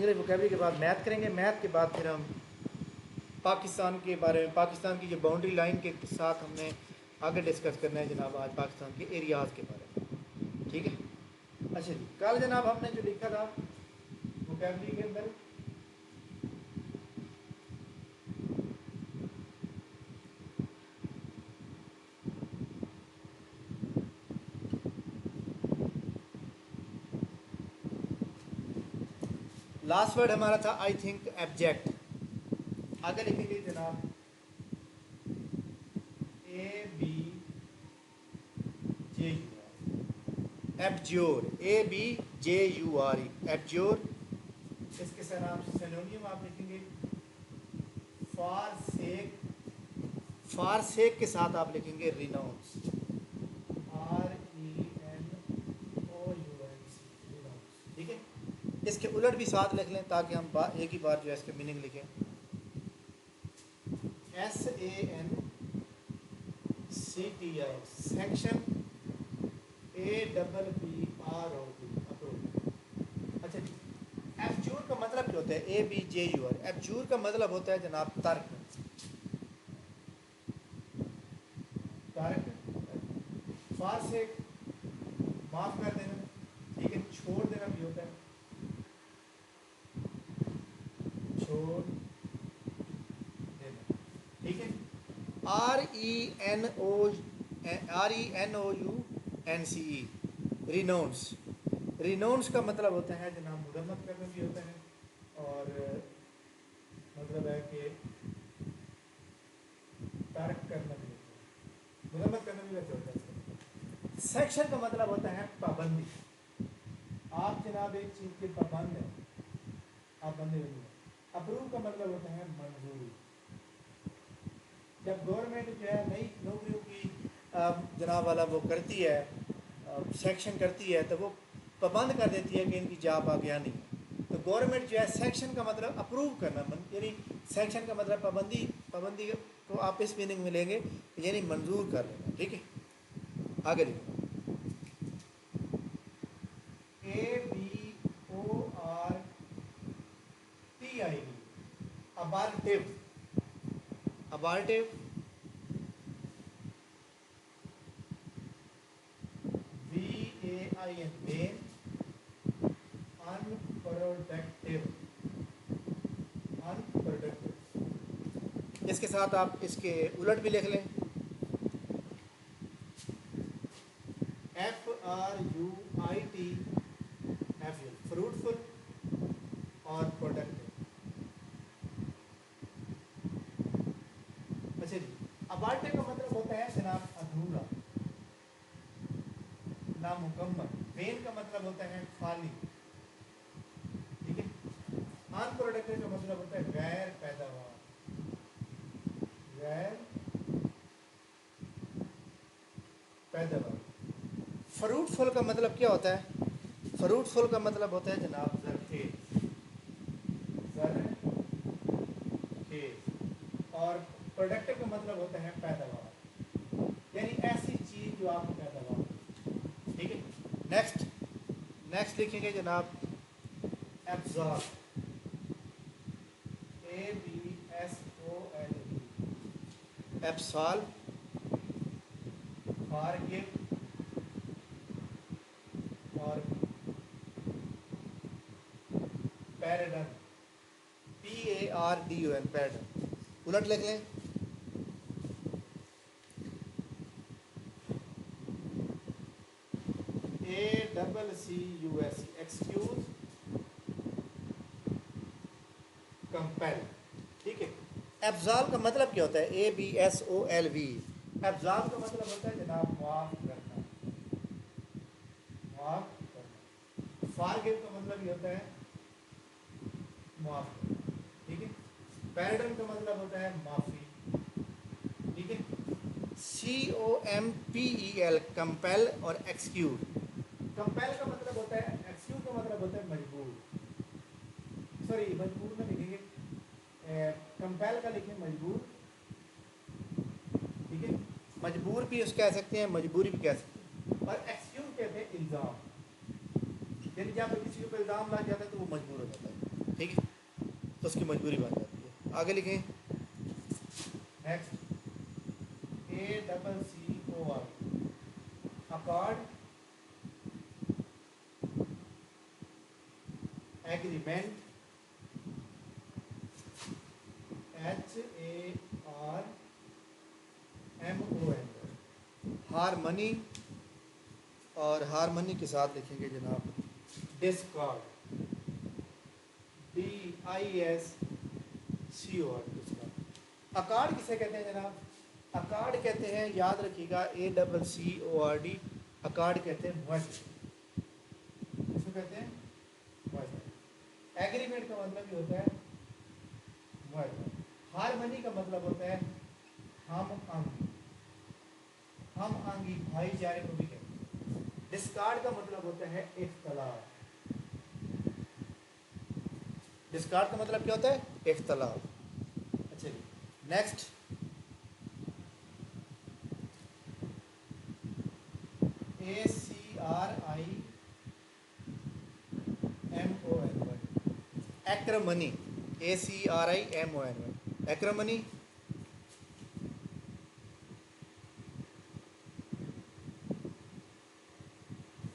English vocabulary के बाद math करेंगे। मैथ के बाद फिर हम पाकिस्तान के बारे में, पाकिस्तान की जो बाउंड्री लाइन के साथ हमने आगे डिस्कस करना है जनाब आज पाकिस्तान के एरियाज़ के बारे में, ठीक है। अच्छा जी, कल जनाब हमने जो लिखा था वोकेबलरी के अंदर, लास्ट वर्ड हमारा था आई थिंक एब्जेक्ट। आगे लिखेंगे जनाब A B J U R, abjure, A B J U R E, abjure. इसके साथ आप सिनोनियम आप लिखेंगे फॉरसेक, फॉरसेक के साथ आप लिखेंगे रिनाउंस, RENOUNCE, ठीक है। इसके उलट भी साथ लिख लें ताकि हम एक ही बार जो है इसके मीनिंग लिखें। SANCTI, section, APPROV, approve. अच्छा जी, एब्ज्योर का मतलब क्या होता है? ABJUR, एब्ज्योर का मतलब होता है जनाब तर्क, तर्क। फॉरसेक माफ कर देना, ठीक है, छोड़ देना भी होता है, छोड़ देना, ठीक है। RENOUNCE, renounce. रिनाउंस का मतलब होता है जनाब मुरम्मत करना भी होता है, और मतलब है कि तर्क करना भी होता है, मुरम्मत करना भी होता है। सेक्शन का मतलब होता है पाबंदी। आप जनाब एक चीज़ के पाबंद हैं, आप बंदे नहीं हैं। अप्रूव का मतलब होता है मंजूरी। जब गवर्नमेंट जो है नई नौकरियों की जनाब वाला वो करती है, सेक्शन करती है, तो वो पाबंद कर देती है कि इनकी जॉब आगे आनी है। तो गवर्नमेंट जो है सेक्शन का मतलब अप्रूव करना, यानी सेक्शन का मतलब पाबंदी, पाबंदी को आप इस मीनिंग में लेंगे यानी मंजूर कर लेना, ठीक है। आगे लिखो ABORTIV, अबार्टिव, अबार्टिव। VAIN, when, unproductive, unproductive. इसके साथ आप इसके उलट भी लिख लें, FRUIT, फ्रूटफुल और प्रोडक्टिव। अच्छा जी, अबार्टिव का मतलब होता है जनाब अधूरा, नामुकम्मल। वेन का मतलब होता है खाली, ठीक है। अनप्रोडक्टिव का मतलब होता है गैर पैदावार, गैर पैदावार। फ्रूटफुल का मतलब क्या होता है? फ्रूटफुल का मतलब होता है जनाब ज़रखेज़, ज़रखेज़। और प्रोडक्टिव का मतलब होता है पैदावार, यानी ऐसी चीज़ जो आपको पैदावार, ठीक है। नेक्स्ट, नेक्स्ट लिखेंगे जनाब एब्जॉर्ब, ABSOLV, एब्सॉल्व, फॉरगिव और पैराडन, PARDON, पैराडन। उलट लिख लें, ACCUSE, एक्सक्यूज, कंपेल, ठीक है। एब्जॉल्व का मतलब क्या होता है? ABSOLV, एब्जॉल्व का मतलब होता है जनाब माफ करना, माफ करना। फॉरगिव का मतलब ये होता है माफ करना, ठीक है। पैराडन का मतलब होता है माफी, ठीक है। COMPEL, कंपेल और एक्सक्यूज। कंपेल का मतलब होता है, एक्सक्यूज का मतलब होता है मजबूर, सॉरी मजबूर में लिखेंगे, कंपेल का लिखें मजबूर, ठीक है। मजबूर भी उस कह सकते हैं, मजबूरी भी कह सकते हैं। और एक्सक्यूज कहते हैं इल्ज़ाम, यानी जब किसी के ऊपर इल्ज़ाम लग जाता है तो वो मजबूर हो जाता है। ठीक है, तो उसकी मजबूरी बन जाती है। आगे लिखें, next, ACCOR, accord, agreement, HARMON, harmony, और हारमनी के साथ लिखेंगे जनाब डिस्कॉर्ड, DISCOR, डिस्कॉर्ड। अकॉर्ड किसे कहते हैं जनाब? अकॉर्ड कहते हैं, याद रखिएगा, ACCORD, अकॉर्ड कहते हैं मुआहदे, किसको कहते हैं? मुआहदा। एग्रीमेंट का मतलब ये होता है मुआहदा। हारमनी का मतलब होता है हम आंगी, हम आंगी भाईचारे को भी कहते हैं। डिस्कार्ड का मतलब होता है इख्तलाफ, डिस्कार्ड का मतलब क्या होता है? इख्तलाफ। अच्छा जी, नेक्स्ट, ACRIMON, एक्रमनी, ACRIMON, एक्रमनी।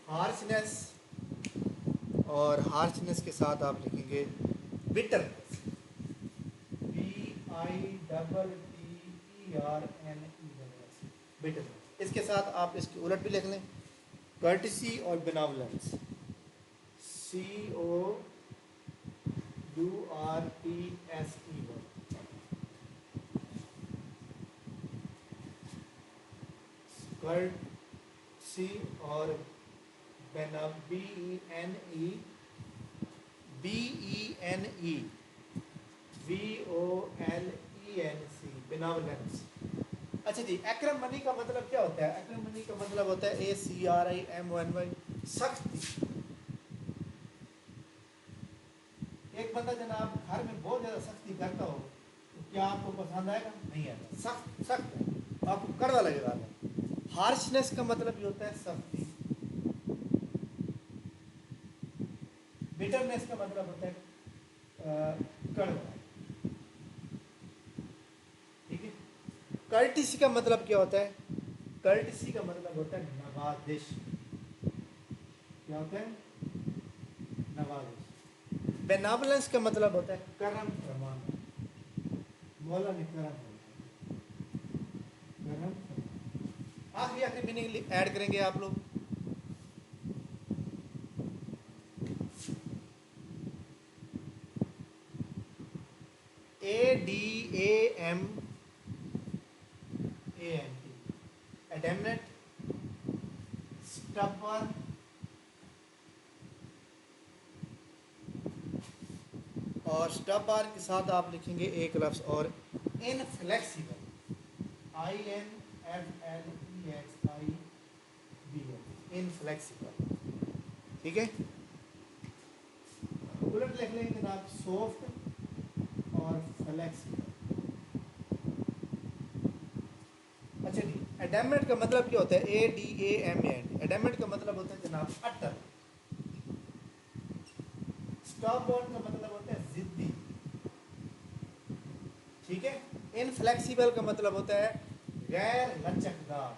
हार्शनेस, और हार्शनेस के साथ आप लिखेंगे बिटरनेस, BITTERNESS, बिटरनेस। इसके साथ आप इसके उलट भी लिख लें, कर्टिसी और बेनवलेंस, COURTSE, कर्टसी और BENEVOLENC, बेनवलेंस। अच्छा जी, एक्रम मनी का मतलब क्या होता है? एक्रम मनी का मतलब होता है ACRIMONY, सख्ती। एक बंदा जनाब घर में बहुत ज़्यादा सख्ती करता हो तो क्या आपको पसंद आएगा? नहीं आएगा, सख्त सख्त है, आपको कड़वा लगेगा। हार्शनेस का मतलब ये होता है सख्ती। बिटरनेस का मतलब होता है कड़वा, ठीक है। कर्टिसी का मतलब क्या होता है? कर्टिसी का मतलब होता है नवाजिश। क्या होता है? नवाजिश। बेनवलेंस का मतलब होता है करम फरमाना, मौला ने करम फरमाना, करम। आखिरी मीनिंग ऐड करेंगे आप लोग, ADAMANT, एडेमनेट, स्टबर्न, और स्टबर्न के साथ आप लिखेंगे एक लफ्ज़ और इनफ्लेक्सिबल, INFLEXIBL, इनफ्लेक्सिबल, ठीक है। उलट लिख लेंगे जनाब, सॉफ्ट और फ्लेक्सिबल। अच्छा जी, एडेमेंट का मतलब क्या होता है? ADAMANT, एडेमेंट का मतलब होता है जनाब अटल। स्टबर्न का मतलब होता है जिद्दी, ठीक है। इनफ्लेक्सिबल का मतलब होता है गैर लचकदार,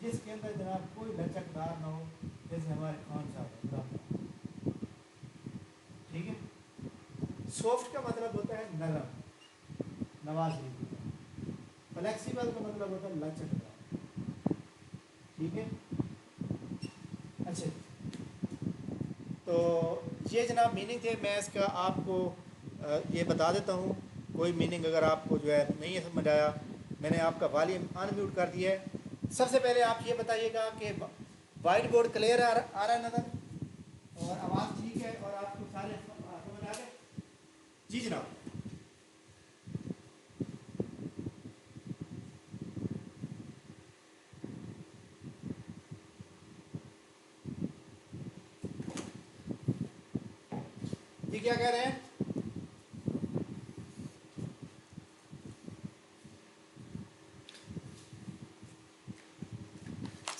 जिसके अंदर जनाब कोई लचकदार ना हो, जैसे हमारे खान साहब, ठीक है। सॉफ्ट का मतलब होता है नरम, नवाजी। फ्लेक्सिबल का मतलब होता है लचकदार, ठीक है। अच्छा, तो ये जनाब मीनिंग थे। मैं इसका आपको ये बता देता हूँ, कोई मीनिंग अगर आपको जो है नहीं समझ आया, मैंने आपका वॉल्यूम अनम्यूट कर दिया है। सबसे पहले आप ये बताइएगा कि वाइट बोर्ड क्लियर आ रहा है नज़र, और आवाज़ ठीक है, और आपको सारे समझ आ गए? जी जनाब। जी क्या कह रहे हैं?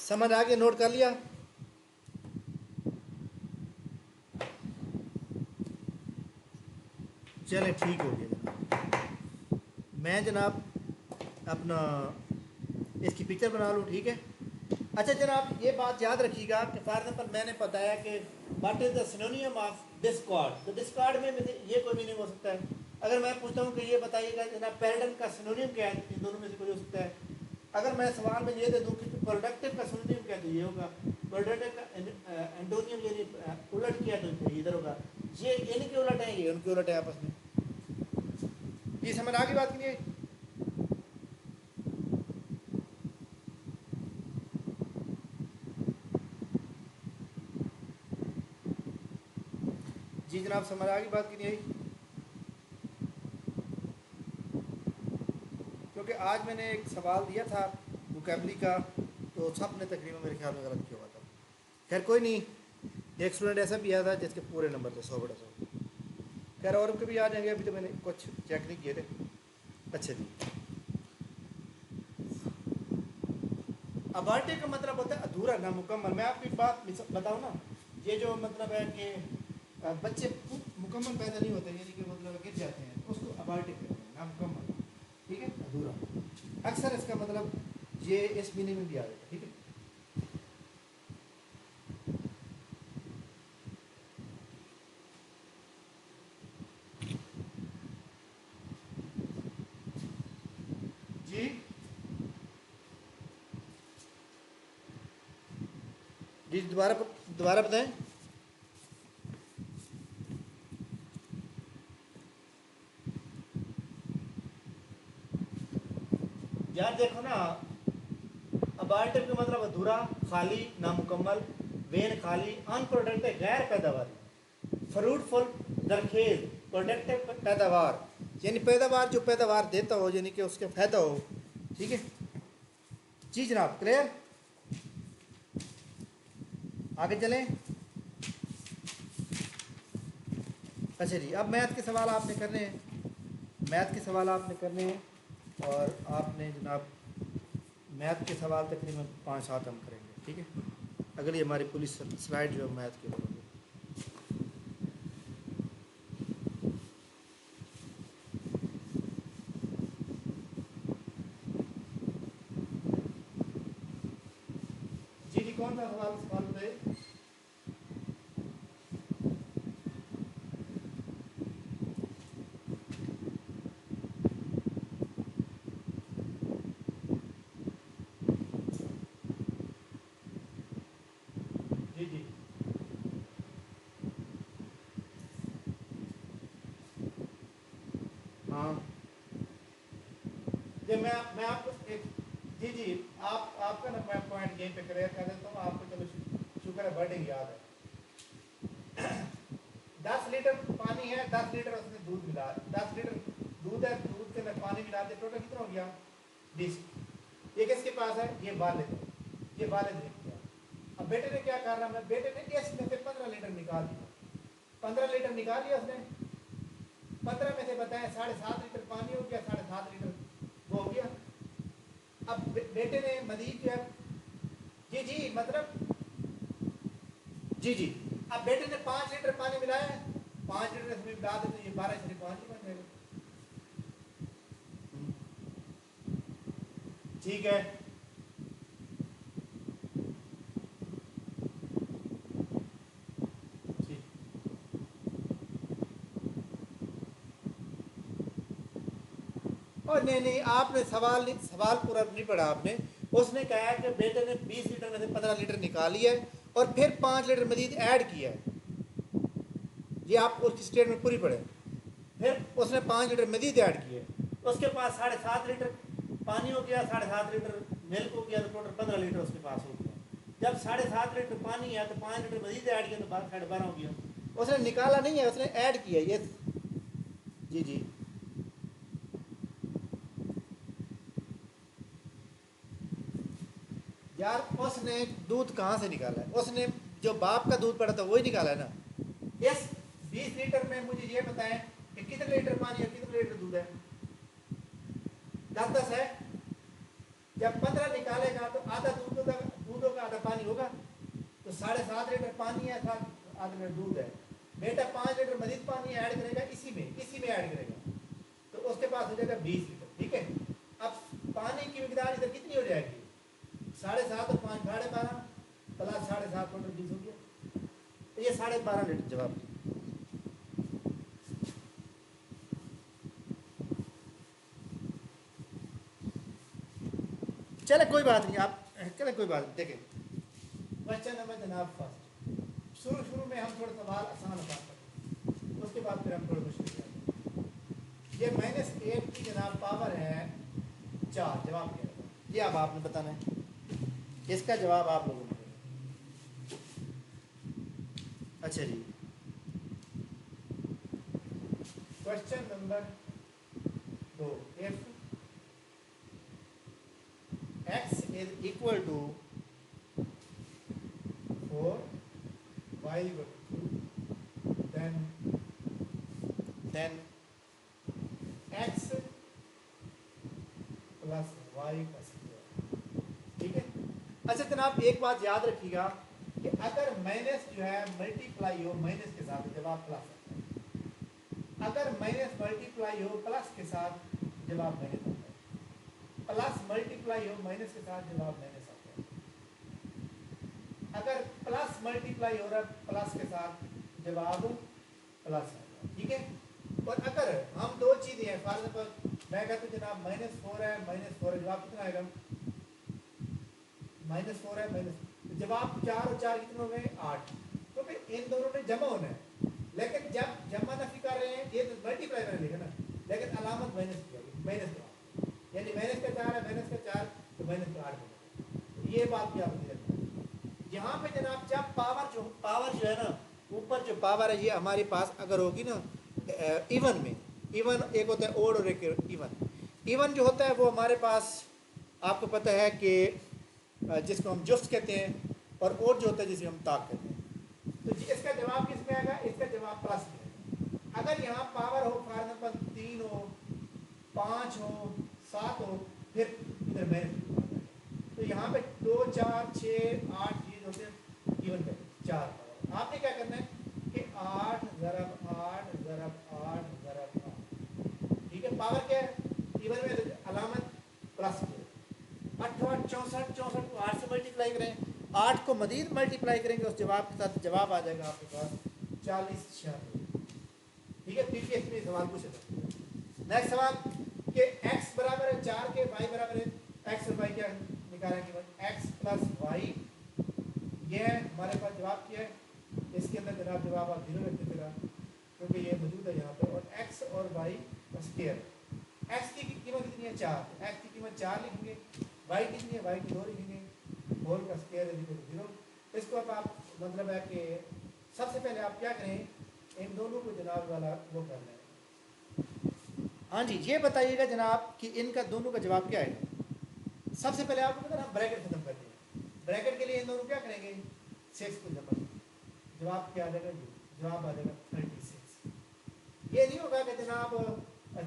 समझ आ गया? नोट कर लिया? चले ठीक हो गया जनाब। मैं जनाब अपना इसकी पिक्चर बना लूँ, ठीक है। अच्छा जनाब, ये बात याद रखिएगा कि फॉर एग्जाम्पल मैंने बताया कि what is the सिनोनियम of Discord, तो डिस्कॉर्ड में ये कोई मीनिंग हो सकता है। अगर मैं पूछता हूँ कि ये बताइएगा जनाब पैराडाइम का सिनोनियम क्या है, इन दोनों में से कोई हो सकता है। अगर मैं सवाल में ये दे दूँ कि प्रोडक्टिव का सिनोनियम क्या है, तो ये होगा। प्रोडक्टिव का एंटोनियम यानी उलट किया तो इधर होगा। ये इनके उलट है, ये उनके उलट है आपस में। ये समझ आ गई बात की नहीं आई? जी जनाब, समझ आ गई बात की नहीं आई? क्योंकि आज मैंने एक सवाल दिया था वोकैबुलरी का, तो सब ने तकरीबन मेरे ख्याल में गलत किया हुआ था। खैर कोई नहीं, एक स्टूडेंट ऐसा भी आया था जिसके पूरे नंबर थे 100/100। खैर और उनके भी आ जाएंगे, अभी तो मैंने कुछ चेक नहीं किए थे। अच्छा जी, अबार्टे का मतलब होता है अधूरा, नामुकम्मल। मैं आपकी बात बताऊँ ना, ये जो मतलब है कि बच्चे मुकम्मल पैदा नहीं होते, यानी कि मतलब गिर जाते हैं, उसको अबार्टे कहते हैं, नामुकम्मल, ठीक है, अधूरा। अक्सर इसका मतलब ये इस मीनिंग में भी आ जाता है, ठीक है। जी जी, दोबारा बताएं। यार देखो ना, अबार्टिव का मतलब अधूरा, खाली, नामुकम्मल। वेन खाली, अनप्रोडक्टिव गैर पैदावारी। फ्रूटफुल दरखेज, प्रोडक्टिव पैदावार, यानी पैदावार जो पैदावार देता हो, यानी कि उसके फायदा हो, ठीक है। जी जनाब, क्लियर? आगे चलें। अच्छा जी, अब मैथ के सवाल आपने करने हैं, मैथ के सवाल आपने करने हैं, और आपने जनाब मैथ के सवाल तकरीबन 5-7 हम करेंगे, ठीक है। अगली हमारी पूरी स्लाइड जो है मैथ के ऊपर। जी जी, कौन सा सवाल सवाल बताइए। जी जी हाँ जी, मैं आपको एक, जी जी, आपका ना मैं पॉइंट यहीं पे क्लियर कर देता हूँ आपको। चलो शुक्र है, वर्डिंग याद है। 10 लीटर पानी है, 10 लीटर उसमें दूध मिला, 10 लीटर दूध है, दूध से मैं पानी मिला दे, टोटल कितना हो गया? 20। ये किसके पास है? ये वालिद, ये वालिद ने किया। अब बेटे ने क्या करना है, बेटे ने इसमें से 15 लीटर निकाल दिया। 15 लीटर निकाल लिया उसने। 15 में से बताएं 7.5 लीटर पानी हो गया, 7.5 लीटर वो हो गया। अब बेटे ने मजीद जो है, जी जी मतलब, जी जी, अब बेटे ने 5 लीटर पानी मिलाया है, 5 लीटर इसमें मिला दे तो ये 12 5 ही बन जाएगा। ठीक है। ठीक, और नहीं नहीं, आपने सवाल पूरा नहीं पढ़ा आपने। उसने कहा कि बेटे ने 20 लीटर में से 15 लीटर निकाली है, और फिर 5 लीटर मजीद ऐड किया है। ये आप उसकी स्टेटमेंट पूरी पढ़े। फिर उसने 5 लीटर मजीद ऐड किए, उसके पास 7.5 लीटर पानी हो गया, 7.5 लीटर मिल्क हो गया, तो टोटल 15 लीटर उसके पास हो गया। जब 7.5 लीटर पानी है तो 5 लीटर मजीद ऐड किया, तो 12.5 हो गया। उसने निकाला नहीं है, उसने ऐड किया ये। जी जी यार, उसने दूध कहाँ से निकाला है? उसने जो बाप का दूध पड़ा था वही निकाला है ना। इस 20 लीटर में मुझे ये बताएं कि कितने लीटर पानी है, कितने लीटर दूध है? 10-10 है। जब 15 निकालेगा तो आधा दूधों का आधा पानी होगा, तो 7.5 लीटर पानी है, 7 आधा लीटर दूध है। बेटा 5 लीटर मजीद पानी ऐड करेगा इसी में ऐड करेगा, तो उसके पास हो जाएगा 20 लीटर। ठीक है, अब पानी की मिकदार इधर कितनी हो जाएगी, 7.5 और 5 12.5 प्लस 7.5 टोटल 20 हो गया, तो ये 12.5 लीटर जवाब। चले कोई बात नहीं, आप चले कोई बात नहीं। देखें क्वेश्चन नंबर जनाब फर्स्ट, शुरू में हम थोड़ा सवाल आसान करते हैं, उसके बाद फिर हम थोड़ा मुश्किल करते हैं। ये -8 की जनाब पावर है 4, जवाब क्या है ये अब आपने बताना है, इसका जवाब आप लोगों ने। अच्छा जी, क्वेश्चन नंबर 2, इफ x is equal to 4, y equal to 2, then x plus y का स्क्वायर। ठीक है, अच्छा जनाब एक बात याद रखिएगा कि अगर माइनस जो है मल्टीप्लाई हो माइनस के साथ, जवाब प्लस आता है। अगर माइनस मल्टीप्लाई हो प्लस के साथ, जवाब माइनस आता है। प्लस मल्टीप्लाई हो माइनस के साथ, जवाब माइनस आता है। अगर प्लस मल्टीप्लाई हो रहा है प्लस के साथ, जवाब प्लस आएगा। ठीक है, और अगर हम दो चीजें हैं, फॉर एग्जाम्पल मैं कहता हूँ जनाब -4 है, -4 है, जवाब कितना आएगा, -4 है माइनस, जवाब 4 और 4 कितने हो गए 8, तो फिर इन दोनों में जमा होना है। लेकिन जब जमा नफी कर रहे हैं, ये तो मल्टीप्लाई करने लिखा ना, लेकिन अलामत माइनस की होगी, माइनस का, यानी माइनस का 4 है, माइनस का 4 तो माइनस का 8 होगा। ये बात भी आपको रखना है। यहाँ पे जनाब जब पावर जो है ना, ऊपर जो पावर है ये हमारे पास अगर होगी ना इवन में, इवन एक होता है ओड और एक इवन जो होता है वो हमारे पास आपको पता है कि जिसको हम जुफ्त कहते हैं, और ओड जो होता है जिसे हम ताक कहते हैं। तो इसका जवाब किस में आएगा, इसका जवाब प्लस में आएगा। अगर यहाँ पावर हो फॉर एग्जाम्पल 3 हो, 5 हो, 7 हो, फिर इधर माइनस, तो यहाँ पे 2 4 6 8 चीज होते हैं इवन का 4 पावर। आपने क्या करना है कि 8 ज़रब 8 ज़रब 8 ज़रब 8। ठीक है, पावर क्या है, इवन में अलामत प्लस की। 8 8 64 64 को 8 से मल्टीप्लाई करें, 8 को मजीद मल्टीप्लाई करेंगे उस जवाब के साथ, जवाब आ जाएगा आपके पास 40 96। ठीक है, पीपीएस में सवाल पूछे था। नेक्स्ट सवाल कि x बराबर है 4 के, y बराबर है x और y क्या निकालेंगे, x प्लस वाई, ये हमारे पास जवाब क्या है, इसके अंदर जनाब जवाब आप 0 रख देगा क्योंकि ये मौजूद है यहाँ पे, और x और y का स्क्वायर। x की कीमत कितनी है 4, x की कीमत 4 लिखेंगे, y कितनी है, y की 2 लिखेंगे, होल का स्क्वायर इज इक्वल टू 0। इसको अब आप मतलब है कि सबसे पहले आप क्या करें, इन दोनों को जनाब वाला वो करना है। हाँ जी, ये बताइएगा जनाब कि इनका दोनों का जवाब क्या है। सबसे पहले आपको पता ना ब्रैकेट खत्म करते हैं, ब्रैकेट के लिए इन दोनों क्या करेंगे 6 को जमा, जवाब क्या आ जाएगा, जवाब आ जाएगा 36। ये नहीं होगा कि जनाब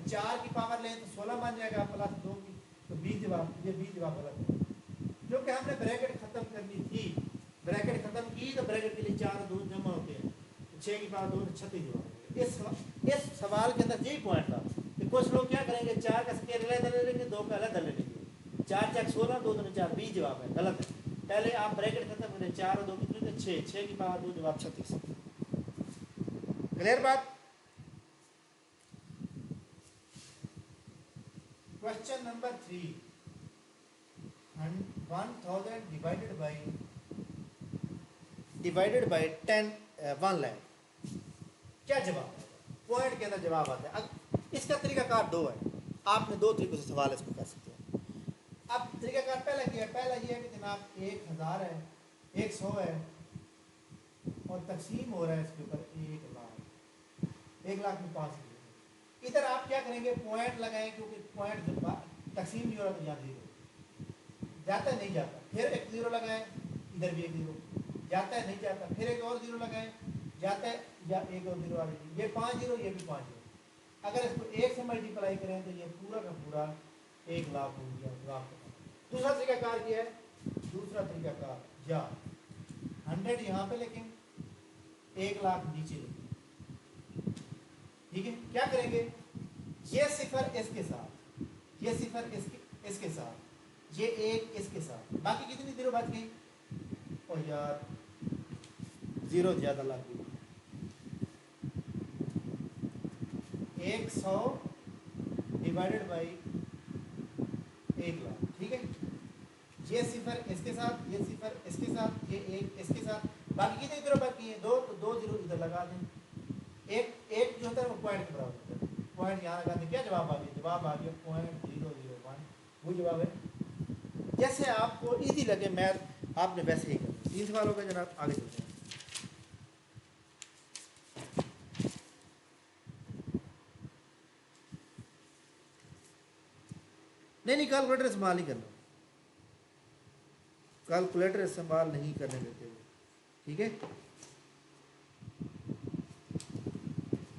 4 की पावर लें तो 16 बन जाएगा प्लस 2 की, तो 20 जवाब, ये 20 जवाब गलत है क्योंकि हमने ब्रैकेट खत्म करनी थी। ब्रैकेट खत्म की तो ब्रैकेट के लिए 4 और 2 जमा होते हैं, 6 की पावर 2 36 जवाब। इस सवाल के अंदर यही पॉइंट था कि कुछ लोग क्या करेंगे 4 का स्क्वायर अलग ले लेंगे, 2 का अलग ले लेंगे, 4 4 16 2 2 4 20 जवाब है, गलत है। पहले आप ब्रैकेट खत्म करें, 4 और 2 कितने थे 6, 6 की पावर 2 जवाब 36। क्लियर बात। Question number 3, 1000 divided by 10 1 lakh, क्या जवाब है, पॉइंट के अंदर जवाब आता है। अब इसका तरीकाकार 2 है, आपने 2 तरीकों से सवाल इसको कर सकते हैं। अब तरीकाकार पहला क्या है, पहला ये है कि जनाब 1000 है, 100 है और तकसीम हो रहा है इसके ऊपर 1 लाख, 1 लाख में 5 इधर आप क्या करेंगे पॉइंट लगाएं, क्योंकि पॉइंट जब तकसीम नहीं हो रहा तो यहाँ 0 जाता है, नहीं जाता, फिर एक 0 लगाएं, इधर भी एक 0 जाता है, नहीं जाता, फिर एक और 0 लगाएं, जाता है, या एक और 0 आ रही, ये 5 0, ये भी 5 0। अगर इसको 1 से मल्टीप्लाई करें तो ये पूरा का पूरा 1 लाख हो गया। दूसरा तरीकाकार क्या है, दूसरा तरीकाकार या 100 यहाँ पे लिखें, 1 लाख नीचे लिखें, ठीक है, क्या करेंगे, ये सिफर इसके साथ, ये सिफर इसके साथ, ये एक इसके साथ, बाकी कितनी जीरो बच गई, और यार जीरो ज्यादा लग गई, 100 डिवाइडेड बाई 1,00,000, ठीक है, ये सिफर इसके साथ, ये सिफर इसके साथ, ये एक इसके साथ, बाकी कितनी जीरो बाकी है, दो, तो दो जीरो इधर लगा दें, एक जो होता है वो पॉइंट के बराबर होता है, पॉइंट यहाँ लगा दें, क्या जवाब आ गया, जवाब आ गया 0.001, वो जवाब है। जैसे आपको इजी लगे मैथ आपने वैसे ही करना। 3 सवाल हो गए जनाब, आगे चलते हैं। नहीं कैलकुलेटर इस्तेमाल नहीं करना, कैलकुलेटर इस्तेमाल नहीं करने देते, ठीक है।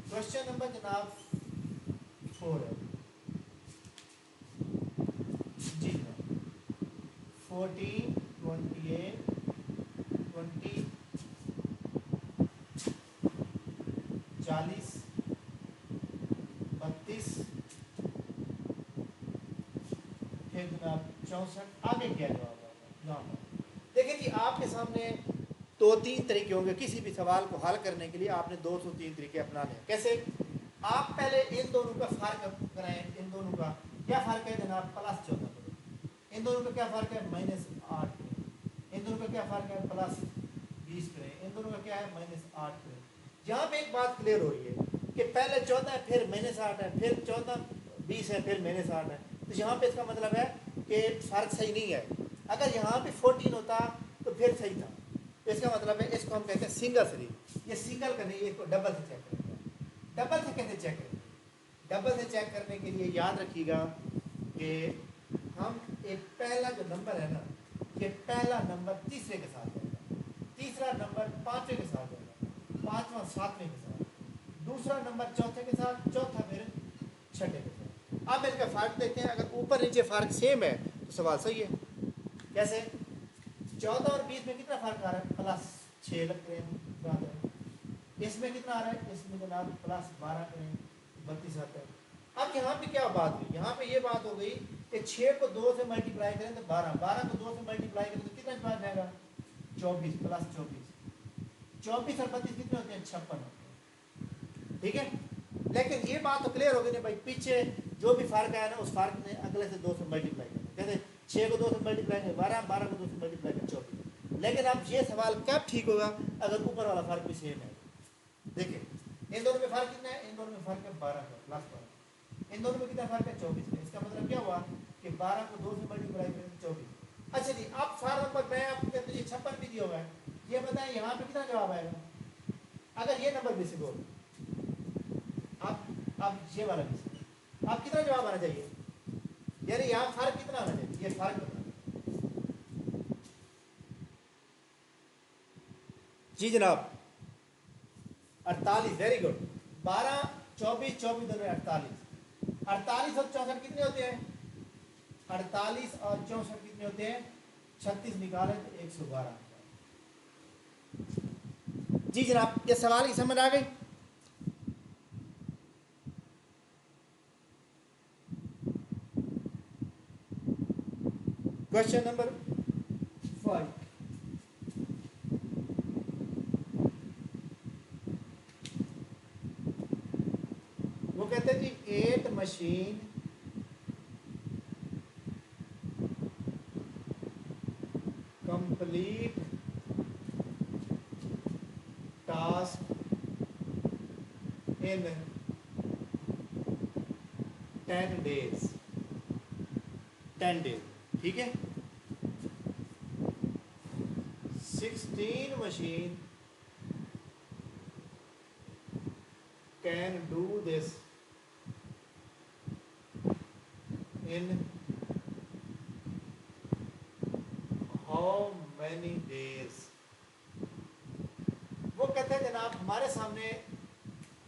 क्वेश्चन नंबर जनाब 4 है जी, 14, 28, 20, 40, 32, फिर जनाब 64, आगे क्या जवाब आएगा। देखिए जी, आपके सामने 2-3 तरीके होंगे किसी भी सवाल को हल करने के लिए, आपने 2 से 3 तरीके अपनाने हैं। कैसे, आप पहले इन दोनों का फर्क कराएं, इन दोनों का क्या फर्क है जनाब, +14, इन दोनों का क्या फर्क है, -8 करें, इन दोनों का क्या फर्क है, +20 करें, इन दोनों का क्या है, -8 करें। यहाँ पे एक बात क्लियर हो रही है कि पहले 14 है, फिर -8 है, फिर 14, 20 है, फिर -8 है, तो यहाँ पे इसका मतलब है कि फ़र्क सही नहीं है। अगर यहाँ पे 14 होता तो फिर सही था, तो इसका मतलब है इसको हम कहते हैं सिंगल सीरीज। ये सिंगल का नहीं, इसको डबल से चेक करेंगे। डबल से कैसे चेक करेंगे, डबल से चेक करने के लिए याद रखिएगा कि हम एक पहला जो नंबर है ना, ये पहला नंबर तीसरे के साथ जाएगा, तीसरा नंबर पाँचवें के साथ जाएगा, पाँचवा सातवें के साथ, दूसरा नंबर चौथे के साथ, चौथा फिर छठे के साथ। अब इनका फ़र्क देखते हैं, अगर ऊपर नीचे फ़र्क सेम है तो सवाल सही है। कैसे, 14 और 20 में कितना फ़र्क आ रहा है, +6 लग रहे हैं, इसमें कितना आ रहा है, इसमें जनाब +12 करें, 32 आता है। अब यहाँ पे क्या बात हुई, यहाँ पे ये बात हो गई कि 6 को 2 से मल्टीप्लाई करें तो 12, 12 को 2 से मल्टीप्लाई करें तो कितना जवाब जाएगा, 24, +24, 24 और 32 कितने होते हैं, 56 होते हैं, ठीक है। लेकिन ये बात तो क्लियर हो गई ना भाई, पीछे जो भी फ़र्क आया ना उस फ़र्क ने अगले से 2 से मल्टीप्लाई करना, जैसे 6 को 2 से मल्टीप्लाई करें 12, 12 को 2 से मल्टीप्लाई करें 24। लेकिन अब ये सवाल कब ठीक होगा, अगर ऊपर वाला फ़र्क भी सेम है। देखिए इन दोनों में फ़र्क कितना है, इन दोनों में फ़र्क है 12 का, +12, इन दोनों में कितना फ़र्क है, 24 का। इसका मतलब क्या हुआ कि 12 को 2 से मल्टीप्लाई करें 24। अच्छा जी, अब फार नंबर मैं आपको कहते हैं 56 भी दिया हुआ है, ये बताएं यहाँ पे कितना जवाब आएगा, अगर ये नंबर भी से बोल, अब ये वाला भी से, अब कितना जवाब आना चाहिए, यानी यहाँ फ़र्क कितना आना चाहिए, ये फ़र्क बताना जी जनाब। 48, वेरी गुड। 12, 24, 24 दोनों 48, 48 और 64 कितने होते हैं, 48 और 64 कितने होते हैं, 36 निकालें तो 112। जी जनाब, ये सवाल की समझ आ गई। क्वेश्चन नंबर 5, वो कहते हैं जी 8 machine complete task in 10 days, 10 days, ठीक है। 16 machine can do this in how many days। वो कहते हैं जनाब हमारे सामने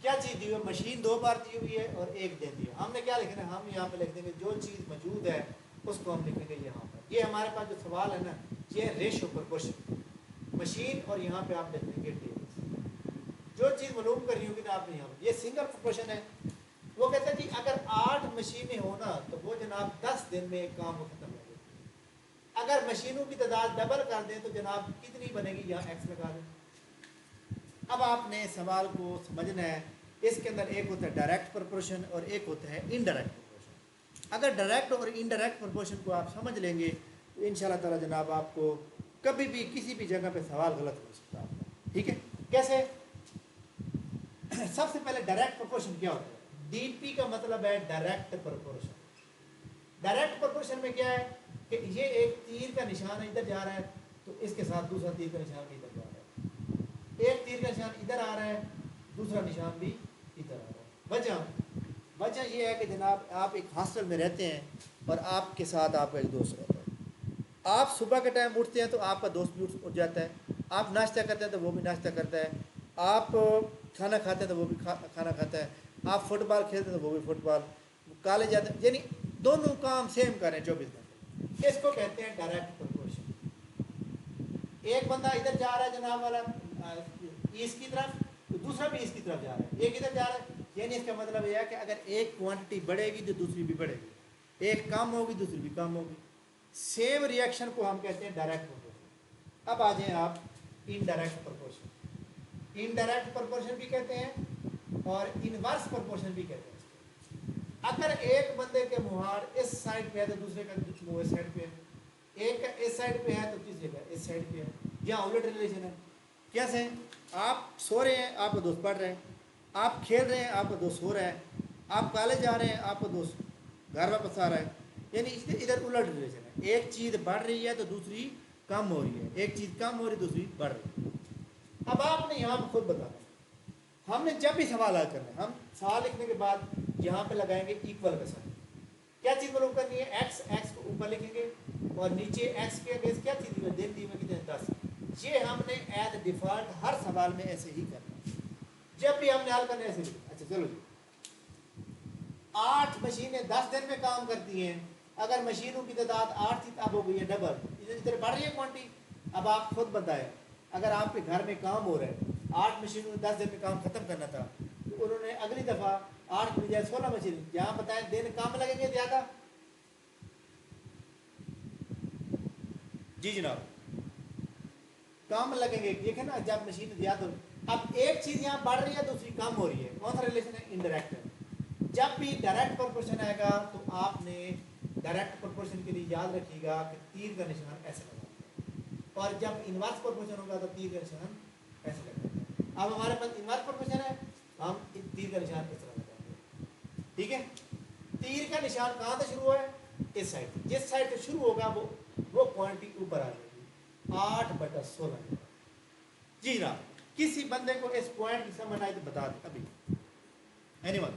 क्या चीज़ दी हुई है, मशीन 2 बार दी हुई है और 1 दिन दी है। हमने क्या लिखना है, हम यहाँ पे लिख देंगे जो चीज़ मौजूद है उसको हम लिखेंगे यहाँ पर। ये हमारे पास जो सवाल है ना, ये रेशियो प्रपोर्शन, मशीन और यहाँ पे आप लिख देंगे डेज। जो चीज़ मालूम करनी होगी ना आपने यहाँ पर, ये सिंगल प्रोपोर्शन है। वो कहते हैं जी अगर 8 मशीनें होना तो वो जनाब 10 दिन में एक काम वो खत्म हो जाएगी। अगर मशीनों की तादाद डबल कर दें तो जनाब कितनी बनेगी, यहाँ एक्स लगा दें। अब आपने सवाल को समझना है, इसके अंदर एक होता है डायरेक्ट प्रोपोर्शन और एक होता है इनडायरेक्ट प्रोपोर्शन। अगर डायरेक्ट और इनडायरेक्ट प्रोपोर्शन को आप समझ लेंगे तो इंशाल्लाह ताला जनाब आपको कभी भी किसी भी जगह पे सवाल गलत हो सकता है। ठीक है, कैसे? सबसे पहले डायरेक्ट प्रोपोर्शन क्या होता है? डीपी का मतलब है डायरेक्ट प्रोपोर्शन। डायरेक्ट प्रोपोर्शन में क्या है कि ये एक तीर का निशान इधर जा रहा है तो इसके साथ दूसरा तीर का निशान इधर जा रहा है, एक तीर का निशान इधर आ रहा है, दूसरा निशान भी इधर आ रहा है। वजह यह है कि जनाब आप एक हॉस्टल में रहते हैं और आपके साथ आपका एक दोस्त रहता है। आप सुबह के टाइम उठते हैं तो आपका दोस्त भी उठ जाता है, आप नाश्ता करते हैं तो वो भी नाश्ता करता है, आप खाना खाते हैं तो वो भी खाना खाता है, आप फुटबॉल खेलते हैं तो वो भी फुटबॉल, कॉलेज जाते हैं, यानी दोनों काम सेम करें 24 घंटे। इसको कहते हैं डायरेक्ट प्रोपोर्शन। एक बंदा इधर जा रहा है जनाब वाला ईस्ट की तरफ, तो दूसरा भी ईस्ट की तरफ जा रहा है, एक इधर जा रहा है, यानी इसका मतलब यह है कि अगर एक क्वांटिटी बढ़ेगी तो दूसरी भी बढ़ेगी, एक कम होगी दूसरी भी कम होगी। सेम रिएक्शन को हम कहते हैं डायरेक्ट प्रोपोर्शन। अब आ जाएं आप इनडायरेक्ट प्रोपोर्शन। इनडायरेक्ट प्रोपोर्शन भी कहते हैं और इनवर्स प्रोपोर्शन भी कहते हैं। अगर एक बंदे के मुहार इस साइड पे है तो दूसरे का मुंह इस साइड पे है, एक का इस साइड पे है तो तीसरे का इस साइड पे है, यहाँ उलट रिलेशन है। कैसे? आप सो रहे हैं, आपका दोस्त पढ़ रहे हैं, आप खेल रहे हैं, आपका दोस्त सो रहा है, आप कॉलेज जा रहे हैं, आपका दोस्त घर वापस आ रहा है, यानी इसलिए इधर उलट रिलेशन है। एक चीज़ बढ़ रही है तो दूसरी कम हो रही है, एक चीज़ कम हो रही है दूसरी बढ़ रही है। अब आपने यहाँ पर खुद बताना, हमने जब भी सवाल हल करना है, हम सवाल लिखने के बाद यहाँ पे लगाएंगे इक्वल का साइन। क्या चीज़ मालूम करनी है? एक्स, एक्स को ऊपर लिखेंगे और नीचे एक्स के अगेंस्ट क्या चीज़ दी दिन दी में कितने 10। ये हमने एज डिफॉल्ट हर सवाल में ऐसे ही करना है, जब भी हमने हल करना है ऐसे लिखना। अच्छा चलो जी, 8 मशीनें 10 दिन में काम करती हैं। अगर मशीनों की तादाद 8 थी अब हो गई है डबल, इधर बढ़ रही है क्वांटिटी। अब आप खुद बताएं, अगर आपके घर में काम हो रहा है, 8 मशीनों में 10 दिन में काम खत्म करना था, तो उन्होंने अगली दफ़ा 8 की बजाय 16 मशीन, जहाँ बताएं दिन काम लगेंगे ज़्यादा। जी जनाब, काम लगेंगे। देखें ना, जब मशीन ज़्यादा हो, अब एक चीज़ यहाँ बढ़ रही है दूसरी कम हो रही है, कौन सा रिलेशन है? इनडायरेक्ट है। जब भी डायरेक्ट प्रोपोर्शन आएगा तो आपने डायरेक्ट प्रोपोर्शन के लिए याद रखिएगा कि तीर का निशान ऐसे लगा, और जब इनवर्स प्रोपोर्शन होगा तो तीर का निशान ऐसे लगा। अब हमारे पास इनवर्स प्रोपोर्शन है, हम तीर का निशान इस तरह लगाएंगे। ठीक है, तीर का निशान कहाँ से शुरू है? इस साइड, जिस साइड से शुरू होगा वो क्वांटिटी ऊपर आ जाएगी, 8/16। जी ना, किसी बंदे को इस पॉइंट की समझ आए तो बता दे अभी। एनीवन?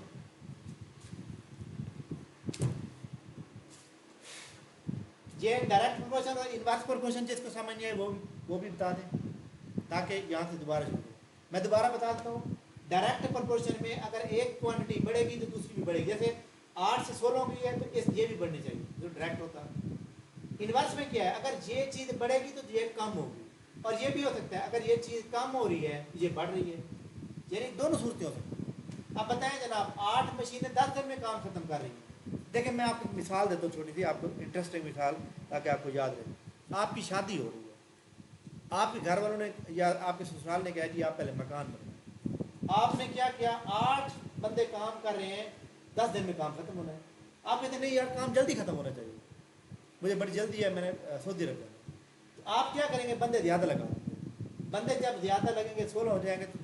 ये डायरेक्ट प्रोपोर्शन और इनवर्स प्रोपोर्शन जिसको समझ नहीं आए वो भी बता दें, ताकि यहाँ से दोबारा शुरू हो। मैं दोबारा बता देता हूँ। डायरेक्ट प्रोपोर्शन में अगर एक क्वांटिटी बढ़ेगी तो दूसरी भी बढ़ेगी, जैसे 8 से 16 की है तो ये भी बढ़नी चाहिए, जो डायरेक्ट होता है। इनवर्स में क्या है? अगर ये चीज़ बढ़ेगी तो ये कम होगी, और ये भी हो सकता है अगर ये चीज़ कम हो रही है ये बढ़ रही है, यानी दोनों सूरतें हो सकती हैं। अब बताएं जनाब, 8 मशीनें 10 दिन में काम खत्म कर रही हैं। देखिए मैं आपको मिसाल देता हूँ छोटी सी, आपको इंटरेस्टिंग मिसाल, ताकि आपको याद रहे। आपकी शादी हो रही है, आपके घर वालों ने या आपके ससुराल ने कहा जी आप पहले मकान बनाएं। आपने क्या किया? 8 बंदे काम कर रहे हैं, 10 दिन में काम खत्म होना है। आप कहते नहीं यार काम जल्दी खत्म होना चाहिए, मुझे बड़ी जल्दी है, मैंने सऊदी रख जाना। तो आप क्या करेंगे? बंदे ज़्यादा लगाओ। बंदे जब ज़्यादा लगेंगे, 16 हो जाएंगे, तो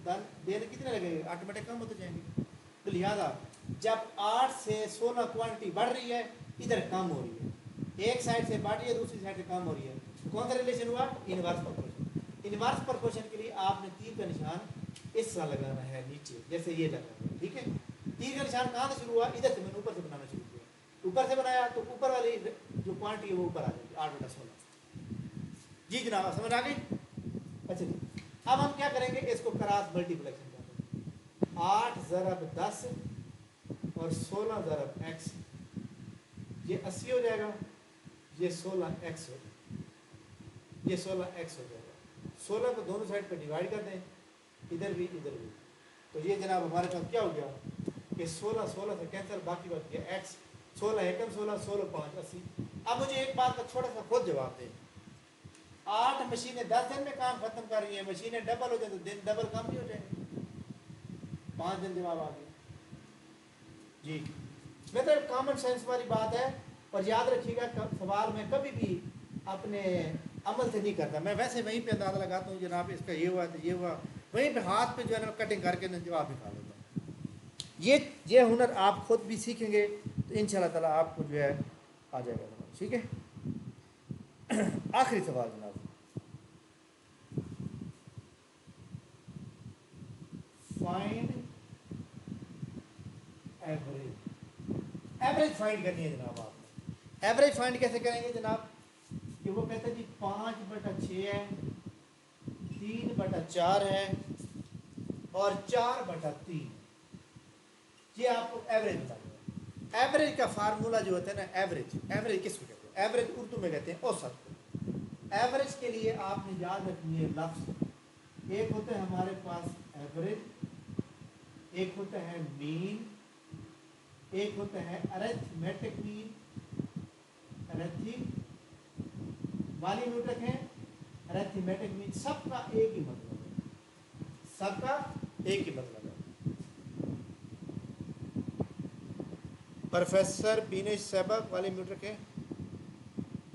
दिन कितने लगेंगे? ऑटोमेटिक कम होते जाएंगे। तो लिहाजा जब 8 से 16 क्वांटिटी बढ़ रही है, इधर कम हो रही है, एक साइड से बढ़ रही है दूसरी साइड से कम हो रही है, तो कौन सा रिलेशन हुआ? Inverse proportion. इनवर्स प्रोपोर्शन के लिए आपने तीर का निशान इस तरह लगाना है नीचे, जैसे ये लगाना है। ठीक है, तीर का निशान कहाँ से शुरू हुआ? इधर से। मैंने ऊपर से बनाना शुरू किया, ऊपर से बनाया तो ऊपर वाली जो क्वांटिटी है वो ऊपर आ जाएगी, 8/16। जी जनाब, समझ आ गई? अच्छा जी, अब हम क्या करेंगे? इसको क्रॉस मल्टीप्लेक्शन करेंगे। 8 × 10 और 16 × x, ये 80 हो जाएगा, ये 16x हो जाएगा, ये 16x हो जाएगा। 16 को दोनों साइड पे डिवाइड कर दें, इधर भी इधर भी, तो ये जनाब हमारे पास क्या हो गया कि 16 16 से कैंसिल, बाकी बच गया एक्स 16 एकम 16 16 5 80। अब मुझे एक बात का थोड़ा सा खुद जवाब दें, 8 मशीनें 10 दिन में काम खत्म कर रही हैं, मशीनें डबल हो जाए तो दिन डबल कम नहीं हो जाएंगे? 5 दिन जवाब आ गया जी। मतलब कॉमन सेंस वाली बात है। और याद रखिएगा सवाल में कभी भी अपने अमल से नहीं करता, मैं वैसे वहीं पे अंदाज़ा लगाता हूँ जनाब इसका ये हुआ तो ये हुआ, वहीं पे हाथ पे जो है ना कटिंग करके ना जवाब निकाल लेता हूँ। ये हुनर आप खुद भी सीखेंगे तो इंशाल्लाह ताला आपको जो है आ जाएगा जनाब, ठीक है। आखिरी सवाल जनाब, फाइंड एवरेज। एवरेज फाइंड करनी है जनाब आपने। एवरेज फाइंड कैसे करेंगे जनाब कि वो कहते हैं जी 5/6 है, 3/4 है और 4/3, ये आपको एवरेज बताना है। एवरेज का फार्मूला जो होता है ना, एवरेज किसको कहते हैं? एवरेज उर्दू में कहते हैं औसत को। एवरेज के लिए आपने याद रखनी है लफ्ज, एक होता है हमारे पास एवरेज, एक होता है मीन, एक होता है अरिथमेटिक मीन, वॉल्यूमेट्रिक है, अरिथमेटिक मीन, सबका एक ही मतलब है, सबका एक ही मतलब है। प्रोफेसर बीनेश सहबक वॉल्यूमेट्रिक है।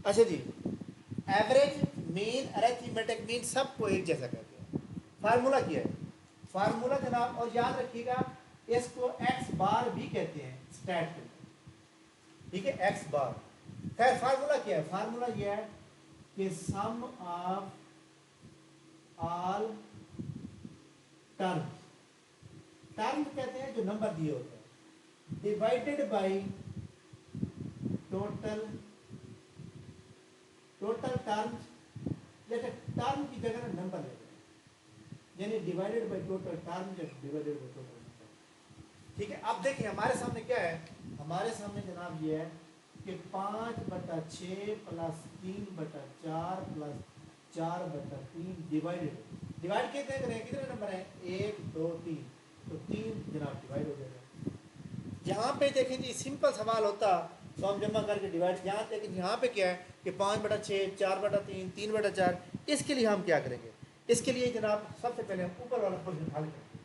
अच्छा जी, एवरेज मीन अरिथमेटिक मीन सबको एक जैसा कहते हैं। फार्मूला क्या है? फार्मूला जनाब, और याद रखिएगा इसको एक्स बार भी कहते हैं स्टैट के, ठीक है, एक्स बार। खैर फार्मूला क्या है? फार्मूला ये है कि सम ऑफ ऑल टर्म, टर्म कहते हैं जो नंबर दिए होते हैं, डिवाइडेड बाय टोटल टर्म, जैसे टर्म की जगह ना नंबर ले, यानी डिवाइडेड बाय टोटल टर्म या डिवाइडेड बाय टोटल नंबर, ठीक है। अब देखिए हमारे सामने क्या है, हमारे सामने जनाब ये है कि 5/6 प्लस 3/4 प्लस 4/3 डिवाइड कितने करें, कितने नंबर है? 1 2 3, तो 3 जनाब डिवाइड हो जाएगा। यहाँ पे देखें जी सिंपल सवाल होता तो हम जमा करके डिवाइड, यहाँ लेकिन यहाँ पे क्या है कि 5/6 4/3 3/4, इसके लिए हम क्या करेंगे? इसके लिए जनाब सबसे पहले हम ऊपर वाला पोर्शन हल करेंगे।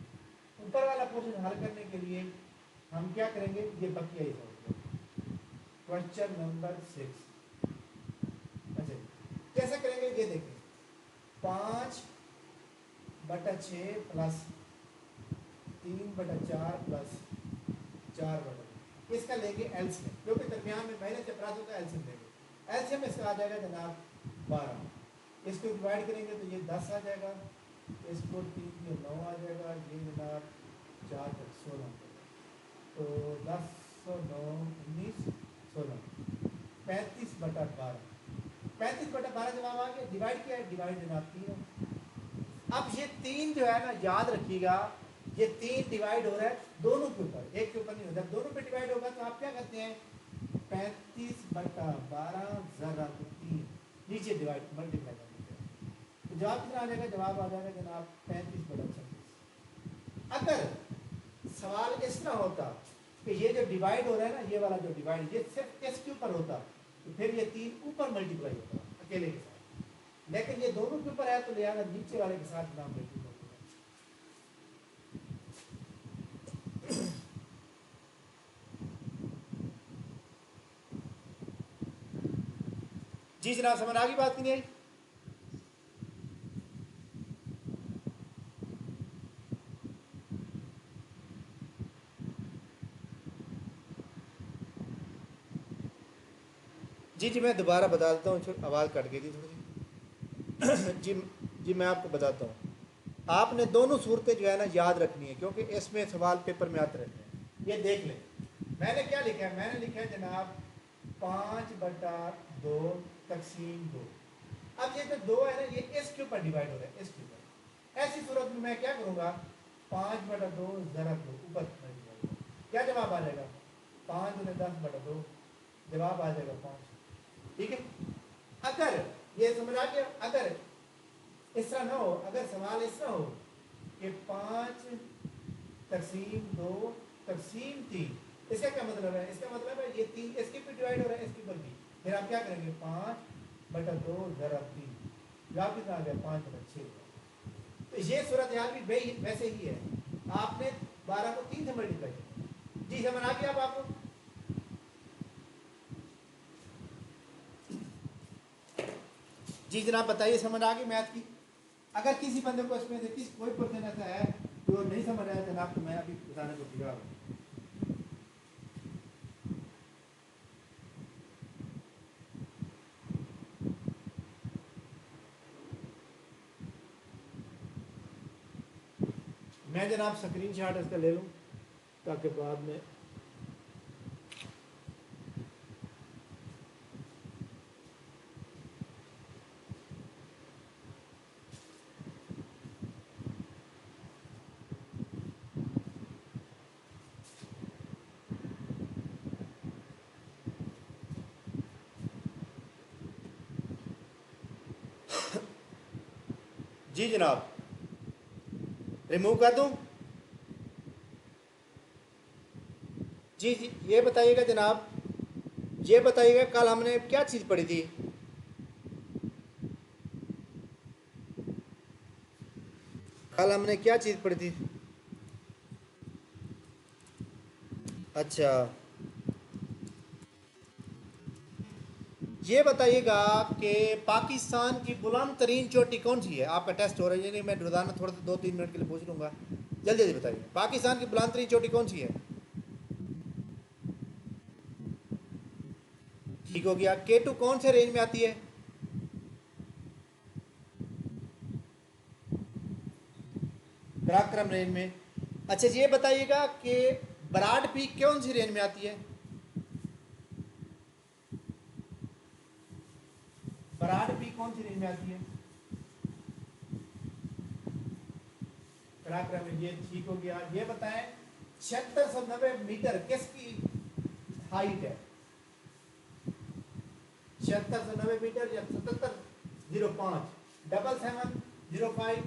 ऊपर वाला पोर्शन हल करने के लिए हम क्या करेंगे, ये बकिया ही क्वेश्चन नंबर 6। अच्छा कैसे करेंगे ये देखें, 5/6 प्लस 3/4 प्लस 4/, इसका लेंगे एलसीएम, क्योंकि दरमियान में पहले चपरासों का एलसीएम लेंगे। एलसीएम इसका आ जाएगा जनाब 12, इसको डिवाइड करेंगे तो ये 10 आ जाएगा, इसको 3 में 9 आ जाएगा, ये जनाब 4 तक 16, तो 10 9 19 16 35/12, 35/12 जवाब आ गया। डिवाइड किया है, डिवाइड जनाब 3 है। अब ये 3 जो है ना याद रखिएगा, ये 3 डिवाइड हो रहा है दोनों के ऊपर, एक के ऊपर नहीं होता, दोनों पे डिवाइड होगा तो आप क्या करते हैं 35/12 जरा 3 नीचे डिवाइड मल्टीप्लाई कर देते हैं, तो जवाब कितना आ जाएगा? जवाब आ जाएगा जनाब 35/36। अगर सवाल इस तरह होता कि ये जो डिवाइड हो रहा है ना, ये वाला जो डिवाइड ये सिर्फ इसके ऊपर होता तो फिर ये 3 ऊपर मल्टीप्लाई होता अकेले के साथ, लेकिन ये दोनों के ऊपर है तो लिहाजा नीचे वाले के साथ नाम मल्टीप्लाई। जी जनाब समझ आ गई बात की नहीं आई? जी जी मैं दोबारा बता देता हूँ, आवाज़ कट गई थी थोड़ी सी। जी जी मैं आपको बताता हूँ, आपने दोनों सूरतें जो है ना याद रखनी है, क्योंकि इसमें सवाल पेपर में आते रहते हैं। ये देख लें मैंने क्या लिखा है, मैंने लिखा है जनाब 5/2 तकसीम 2। अब ये जो 2 है ना ये इसके ऊपर डिवाइड हो रहा है, इसके ऊपर। ऐसी सूरत में मैं क्या करूँगा, 5/2 ज़रा 2 ऊपर क्या जवाब आ जाएगा? 5 × 10/2, जवाब आ जाएगा 5, ठीक है। अगर ये समझ आ गया, अगर इस तरह ना हो, अगर सवाल इस तरह हो कि 5 तकसीम 2 तकसीम 3। इसका क्या मतलब है? इसका मतलब है ये 3 इसके पे डिवाइड हो रहा है, इसके ऊपर भी। फिर आप क्या करेंगे? 5/2 ज़रा 3, जवाब कितना आ गया? 5/6। तो ये सूरत हाल भी वैसे ही है। आपने 12 को 3 से मल्टीप्लाई किया। जी समझ आ गया अब आपको? जी जनाब बताइए, समझ आ गई मैथ की? अगर किसी बंदे को इसमें से कोई पर्सन ऐसा है जो नहीं समझ रहा है जनाब, तो मैं अभी बताने को तैयार हूँ। मैं जनाब स्क्रीन शॉट इसका ले लूँ ताकि बाद में जी जनाब रिमूव कर दूं? जी जी ये बताइएगा जनाब, ये बताइएगा कल हमने क्या चीज़ पढ़ी थी? कल हमने क्या चीज़ पढ़ी थी? अच्छा ये बताइएगा कि पाकिस्तान की बुलंद तरीन चोटी कौन सी है? आपका टेस्ट हो रहा है, यानी मैं रोज़ाना थोड़ा सा 2-3 मिनट के लिए पूछ लूँगा। जल्दी जल्दी बताइए, पाकिस्तान की बुलंद तरीन चोटी कौन सी है? ठीक हो गया। K2 कौन से रेंज में आती है? पराक्रम रेंज में। अच्छा ये बताइएगा कि बराड पीक कौन सी रेंज में आती है? बराड पीक कौन सी रेंज में आती है? पराक्रम में। ये ठीक हो गया। ये बताएं 7690 मीटर किसकी हाइट है? 7690 मीटर या 7705, 7705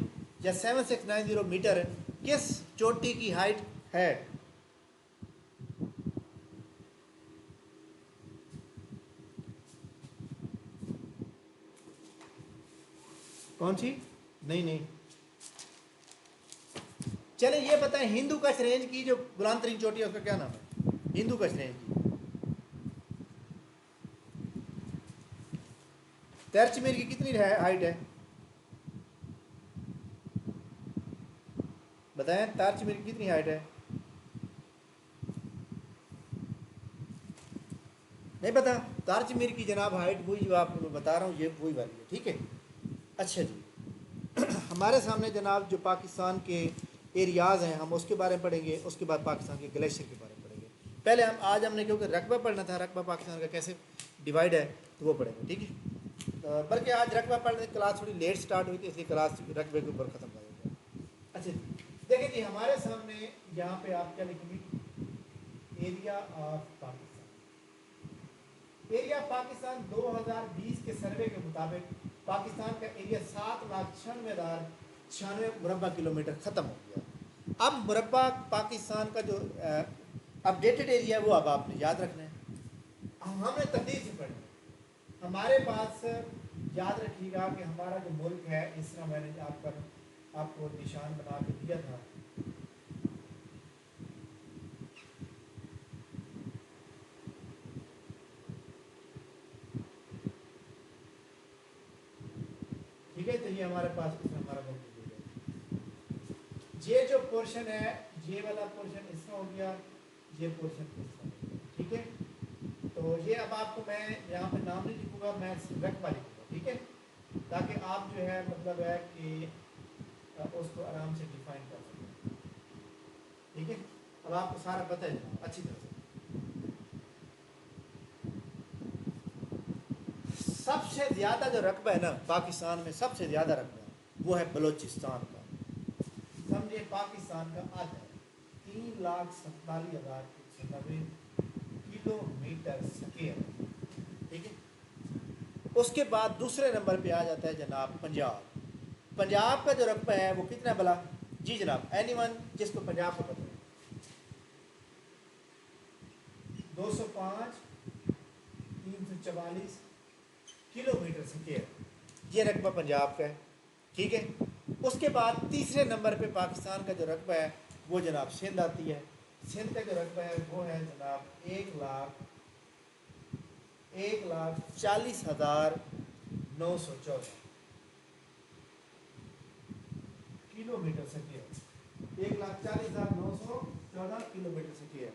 या 7690 मीटर किस चोटी की हाइट है? कौन सी? नहीं नहीं, चले ये बताएं हिंदू कश रेंज की जो बुलंद तरीन चोटी है उसका क्या नाम है? हिंदू कश रेंज की तेरचमीर की कितनी हाइट है? बताएं तारचमीर की कितनी हाइट है? नहीं पता? तारचमीर की जनाब हाइट वही जो आपको मैं बता रहा हूँ, ये वही वाली है। ठीक है। अच्छा जी हमारे सामने जनाब जो पाकिस्तान के एरियाज़ हैं हम उसके बारे में पढ़ेंगे, उसके बाद पाकिस्तान के ग्लेशियर के बारे में पढ़ेंगे। पहले आज हमने क्योंकि रकबा पढ़ना था, रकबा पाकिस्तान का कैसे डिवाइड है तो वो पढ़ेंगे। ठीक है। बल्कि आज रकबा पढ़ने की क्लास थोड़ी लेट स्टार्ट हुई थी, इसलिए क्लास रकबे के ऊपर ख़त्म कर देंगे। अच्छा देखिए जी हमारे सामने यहाँ पे आप क्या लिखेंगे? Area of Pakistan. Area Pakistan 2020 के सर्वे के मुताबिक पाकिस्तान का एरिया 7,96,96 मुरबा किलोमीटर ख़त्म हो गया। अब मुरबा पाकिस्तान का जो अपडेटेड एरिया है वो अब आपने याद रखना है। हमने तब्दील से पढ़ना। हमारे पास याद रखिएगा कि हमारा जो मुल्क है, इस तरह मैंने आपको निशान बना के दिया था। ठीक है, तो ये हमारे पास हमारा मुल्क है। ये जो पोर्शन है, ये वाला पोर्शन इसका हो गया, ये पोर्शन इसका हो गया। ठीक है, तो ये अब आपको मैं यहाँ पे नाम नहीं लिखूंगा, मैं रकबा लिखूंगा। ठीक है, ताकि आप जो है मतलब है कि उसको आराम से डिफाइन कर सकें। ठीक है, अब आपको सारा पता है अच्छी तरह से। सबसे ज़्यादा जो रकबा है ना पाकिस्तान में, सबसे ज़्यादा रकबा वो है बलोचिस्तान का। समझिए पाकिस्तान का आधा है, 3,47,190 किलोमीटर स्क्वायर। ठीक है, उसके बाद दूसरे नंबर पे आ जाता है जनाब पंजाब। पंजाब का जो रकबा है वो कितना भला? जी जनाब, एनीवन जिसको पंजाब का पता है? 205 344 किलोमीटर स्क्वायर, ये रकबा पंजाब का है। ठीक है, उसके बाद तीसरे नंबर पे पाकिस्तान का जो रकबा है वो जनाब सिंध आती है। सिंध का जो रकबा है वो है जनाब 1,40,914 किलोमीटर स्क्वायर, 1,40,914 किलोमीटर स्क्वायर।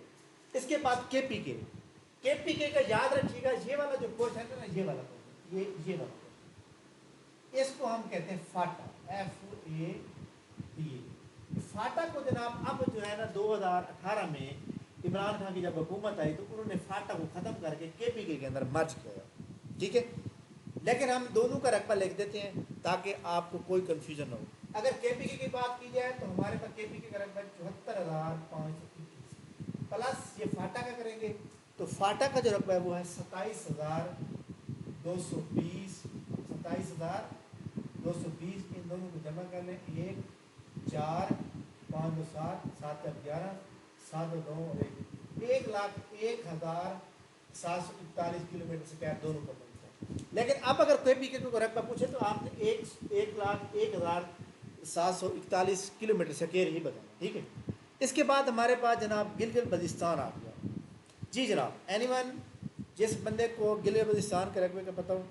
इसके बाद केपीके का याद रखिएगा, ये वाला जो क्वेश्चन है ना, ये वाला क्वेश्चन, ये वाला क्वेश्चन, इसको हम कहते हैं फाटा, FATA। फाटा को जनाब अब जो है ना 2018 में इमरान खान की जब हुकूमत आई तो उन्होंने फाटा को ख़त्म करके केपीके के अंदर मर्ज किया। ठीक है, लेकिन हम दोनों का रकबा लिख देते हैं ताकि आपको कोई कंफ्यूजन ना हो। अगर केपीके की बात की जाए तो हमारे पास केपीके का रकबा 74,521 प्लस ये फाटा का करेंगे तो फाटा का जो रकबा है वो है 27,220। 27,220 इन दोनों को जमा कर लें, 1 4 5 2 7 7 11 7 2 और 1,01,741 किलोमीटर से क्या दोनों का बनता है। लेकिन अब अगर केपीके को रकबा पूछे तो आपने 1,01,741 किलोमीटर से केर ही बताना। ठीक है, इसके बाद हमारे पास जनाब गिलगित बल्तिस्तान आ गया। जी जनाब, एनीवन जिस बंदे को गिलगित बल्तिस्तान के रकबे का पता हो?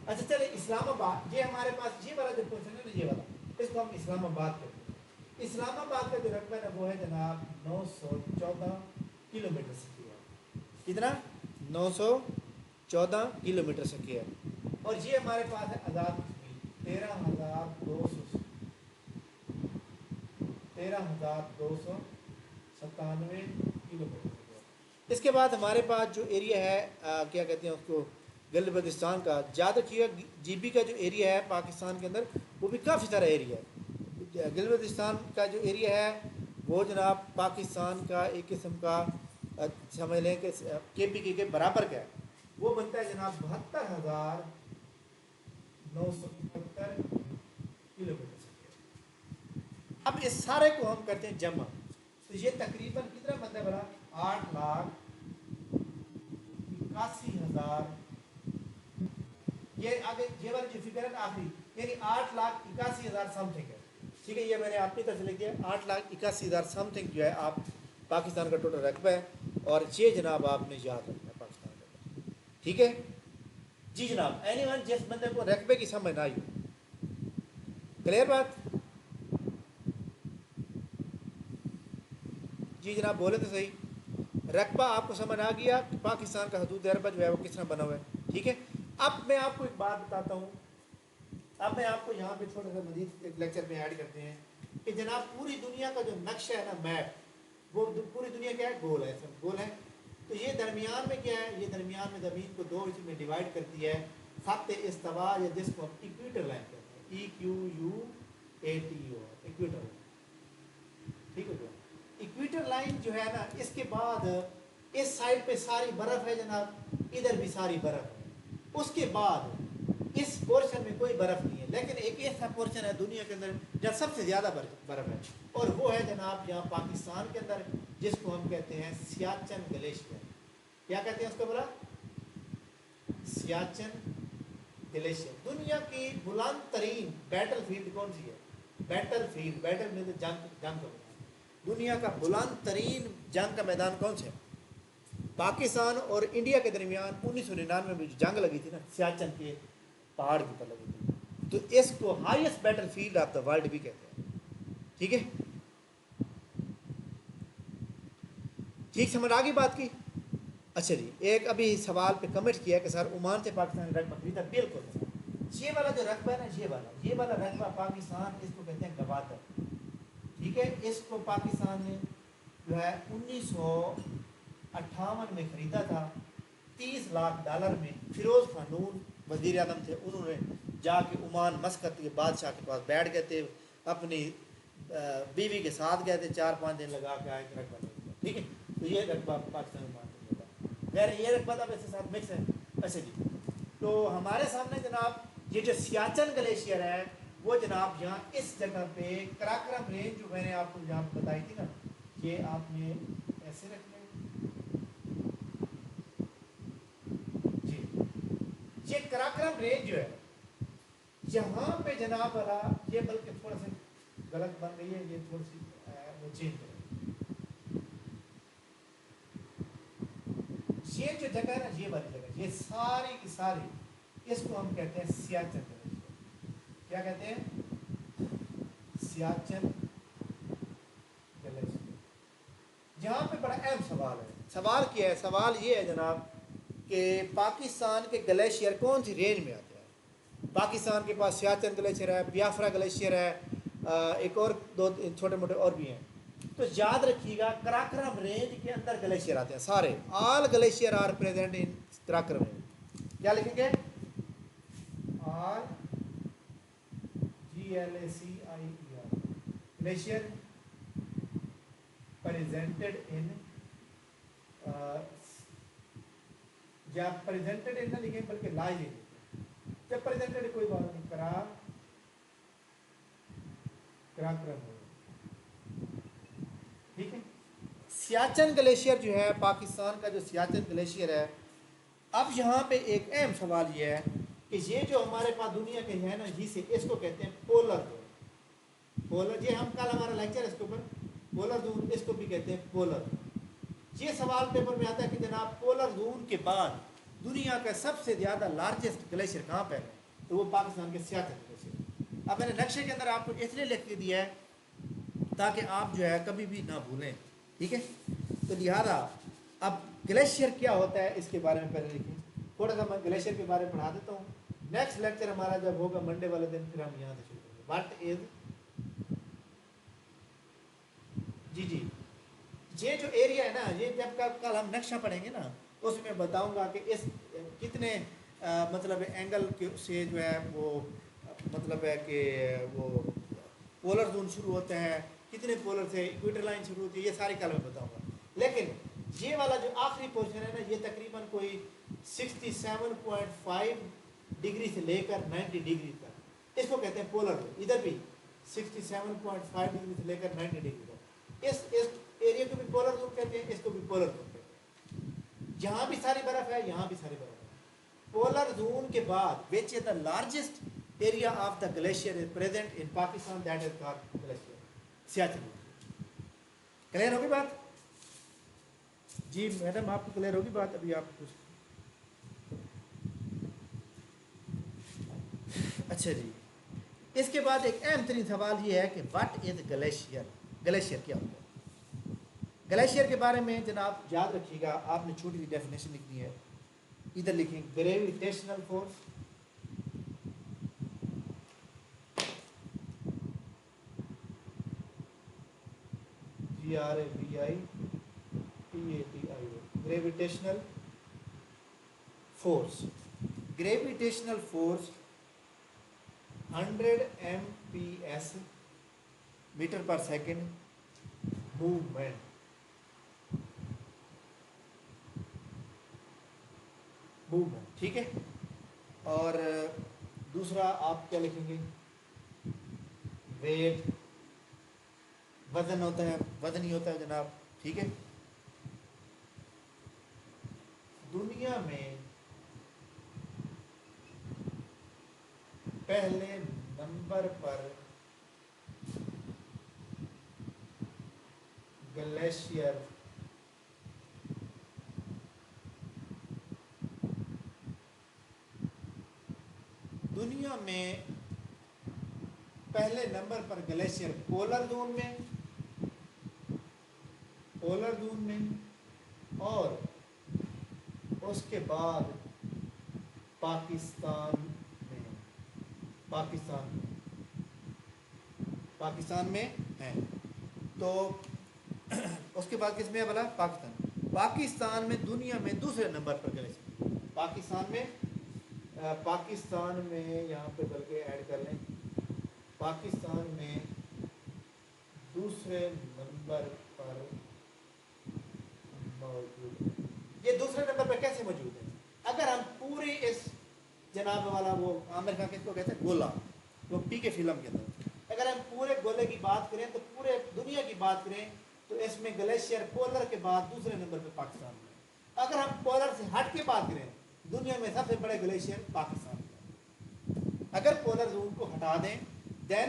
अच्छा चले, इस्लामाबाद, ये हमारे पास ये वाला जो क्वेश्चन है ना, ये वाला, इसको हम इस्लामाबाद कहते हैं। इस्लामाबाद का जो रकबा है वो है जनाब 914 किलोमीटर स्क्वायर। कितना? 914 किलोमीटर स्क्वायर। और ये हमारे पास है आज़ाद कश्मीर, 13,297 किलोमीटर स्क्वायर। इसके बाद हमारे पास जो एरिया है क्या कहते हैं उसको, गिलगित बल्तिस्तान का, ज़्यादा किया GB का जो एरिया है पाकिस्तान के अंदर वो भी काफ़ी सारा एरिया है। गिलगित बल्तिस्तान का जो एरिया है वो जनाब पाकिस्तान का एक किस्म का समझ लें कि केपीके के बराबर का है। वो बनता है जनाब 72,971 किलोमीटर स्क्वायर। अब इस सारे को हम करते हैं जमा, तो ये तकरीबन कितना बनता है बड़ा? 8,81,000, ये आगे ये वाली जो फिगर है ना आखिरी, यानी 8,81,000 समथिंग है। ठीक है, ये मैंने आपकी तरफ से लिख दिया, 8,81,000 समथिंग जो है आप पाकिस्तान का टोटल रकबा है। और ये जनाब आपने याद रखना है पाकिस्तान का। ठीक है जी जनाब, एनीवन जिस बंदे को रकबे की समझ ना आई, क्लियर बात? जी जनाब बोले तो सही, रकबा आपको समझ आ गया कि पाकिस्तान का हदूद अरबा जो है वो किस तरह बना हुआ है। ठीक है, अब मैं आपको एक बात बताता हूँ, अब मैं आपको यहाँ पे थोड़ा सा मजीद एक लेक्चर में ऐड करते हैं कि जनाब पूरी दुनिया का जो नक्शा है ना, मैप, वो पूरी दुनिया क्या है? गोल है, सब गोल है। तो ये दरमियान में क्या है? ये दरमियान में ज़मीन को दो हिस्सों में डिवाइड करती है खत इस्तवा, या जिसको हम इक्वेटर लाइन कहते हैं, EQUATO, इक्वेटर लाइन। ठीक है, इक्वेटर लाइन जो है ना, इसके बाद इस साइड पे सारी बर्फ़ है जनाब, इधर भी सारी बर्फ़ है। उसके बाद इस पोर्शन में कोई बर्फ़ नहीं है, लेकिन एक ऐसा पोर्शन है दुनिया के अंदर जहाँ सबसे ज़्यादा बर्फ़ है, और वो है जनाब यहाँ पाकिस्तान के अंदर, जिसको हम कहते हैं सियाचिन ग्लेशियर। क्या कहते हैं उसको? बोला सियाचिन ग्लेशियर। दुनिया की बुलंद तरीन बैटल फील्ड कौन सी है? बैटल फील्ड, बैटल में जंग का मैदान, दुनिया का बुलंद तरीन जंग का मैदान कौन सा है? पाकिस्तान और इंडिया के दरमियान 1999 में जो जंग लगी थी ना, सियाचिन के पहाड़ के ऊपर लगी थी, तो इसको highest battle field of the world भी कहते हैं। ठीक है, ठीक समझ आ गई बात की? अच्छा जी, एक अभी सवाल पे कमेंट किया कि सर ओमान से पाकिस्तान ने रकबा खरीदा। बिल्कुल, ये वाला जो रकबा है ना, ये वाला रकबा पाकिस्तान, इसको कहते हैं गवादर। ठीक है, इसको पाकिस्तान ने जो है 1958 में ख़रीदा था, $30 लाख में। फिरोज़ खानून वज़ीर आज़म थे, उन्होंने जाके ओमान मस्कत के बादशाह के पास बैठ गए थे, अपनी बीवी के साथ गए थे, 4-5 दिन लगा के आए रकबा। ठीक है, तो ये रकबा पाकिस्तान में खैर ये रकबा अब इसके साथ मिक्स है। अच्छा जी, तो हमारे सामने जनाब ये जो सियाचिन ग्लेशियर है वो जनाब यहाँ इस जगह पे कराक्रम रेंज जो मैंने आपको यहाँ पे बताई थी ना, ये आपने ऐसे रख लें जी। ये कराक्रम रेंज जो है यहाँ पे जनाब वाला, ये बल्कि थोड़ा सा गलत बन रही है, ये थोड़ी सी वो चेंज करें। ये जो जगह है ना, ये वाली जगह, ये सारी की सारी, इसको हम कहते हैं सियाचन ग्लेशियर। क्या कहते हैं? सियाचन ग्लेशियर। यहाँ पे बड़ा अहम सवाल है। सवाल क्या है? सवाल ये है जनाब कि पाकिस्तान के ग्लेशियर कौन सी रेंज में आते हैं। पाकिस्तान के पास सियाचन ग्लेशियर है, बियाफ्रा ग्लेशियर है, एक और दो छोटे मोटे और भी हैं। तो याद रखिएगा कराक्रम रेंज के अंदर ग्लेशियर आते हैं सारे। All glacier are present in Karakoram range. क्या लिखेंगे? All GLACIER glacier presented in, या प्रेजेंटेड इन ना लिखें बल्कि लाई लिखें। जब प्रेजेंटेड कोई बात नहीं, कराक्रम, ठीक है। सियाचन ग्लेशियर जो है, पाकिस्तान का जो सियाचन ग्लेशियर है, अब यहाँ पे एक अहम सवाल ये है कि ये जो हमारे पास दुनिया के है ना, जिसे इसको कहते हैं पोलर जोन। पोलर, ये हम कल हमारा लेक्चर है इसके ऊपर, पोलर जोन इसको भी कहते हैं पोलर। ये सवाल पेपर में आता है कि जनाब पोलर जोन के बाद दुनिया का सबसे ज़्यादा लार्जेस्ट ग्लेशियर कहाँ पर है? तो वो पाकिस्तान के सियाचन ग्लेशियर। अब मैंने नक्शे के अंदर आपको इसलिए लिख के दिया है ताकि आप जो है कभी भी ना भूलें, ठीक है। तो लिहाजा अब ग्लेशियर क्या होता है इसके बारे में पहले लिखें। थोड़ा सा मैं ग्लेशियर के बारे में पढ़ा देता हूँ। नेक्स्ट लेक्चर हमारा जब होगा मंडे वाले दिन, फिर हम यहाँ से शुरू करेंगे। व्हाट इज, जी, ये जो एरिया है ना, ये जब कल हम नक्शा पढ़ेंगे ना, तो उसमें बताऊंगा कि इस कितने मतलब एंगल से जो है वो मतलब है कि वो पोलर जोन शुरू होते हैं, कितने पोलर से इक्वेटर लाइन शुरू होती है, ये सारी कल मैं बताऊंगा। लेकिन ये वाला जो आखिरी पोर्शन है ना, ये तकरीबन कोई 67.5 डिग्री से लेकर 90 डिग्री तक, इसको कहते हैं पोलर जोन। इधर भी 67.5 डिग्री से लेकर 90 डिग्री तक, इस एरिया को भी पोलर जोन कहते हैं, इसको भी पोलर जोन कहते हैं। यहाँ भी सारी बर्फ है, यहाँ भी सारी बर्फ है। पोलर जोन के बाद which is the largest area of the glacier is present in Pakistan, that is called glacier Siachen. Clear होगी बात? जी मैडम आपको क्लियर होगी बात? अभी आप कुछ, अच्छा जी। इसके बाद एक अहम तरीन सवाल ये है कि व्हाट इज ग्लेशियर। ग्लेशियर क्या होता है? ग्लेशियर के बारे में जनाब याद रखिएगा, आपने छोटी सी डेफिनेशन लिखनी है। इधर लिखें gravitational force, GRAVITATIO, gravitational force. Gravitational force 100 MPS metre पर सेकेंड मूवमेंट। ठीक है। और दूसरा आप क्या लिखेंगे? वेट, वजन होता है, वजन ही होता है जनाब, ठीक है। दुनिया में पहले नंबर पर ग्लेशियर दुनिया में पहले नंबर पर ग्लेशियर पोलर जोन में, और उसके बाद पाकिस्तान में है। तो उसके बाद किस में है भला? पाकिस्तान में दुनिया में दूसरे नंबर पर ग्लेशियर। पाकिस्तान में यहाँ पे बल्कि ऐड कर लें, पाकिस्तान में दूसरे नंबर पर मौजूद। ये दूसरे नंबर पर कैसे मौजूद है? अगर हम पूरी इस जनाब वाला वो अमेरिका किसको कहते हैं? गोला, वो पी के फिल्म के अंदर। अगर हम पूरे गोले की बात करें तो पूरे दुनिया की बात करें तो इसमें ग्लेशियर पोलर के बाद दूसरे नंबर पे पाकिस्तान में। अगर हम पोलर से हट के बात करें दुनिया में सबसे बड़े ग्लेशियर पाकिस्तान में। अगर पोलर जोन को हटा दें then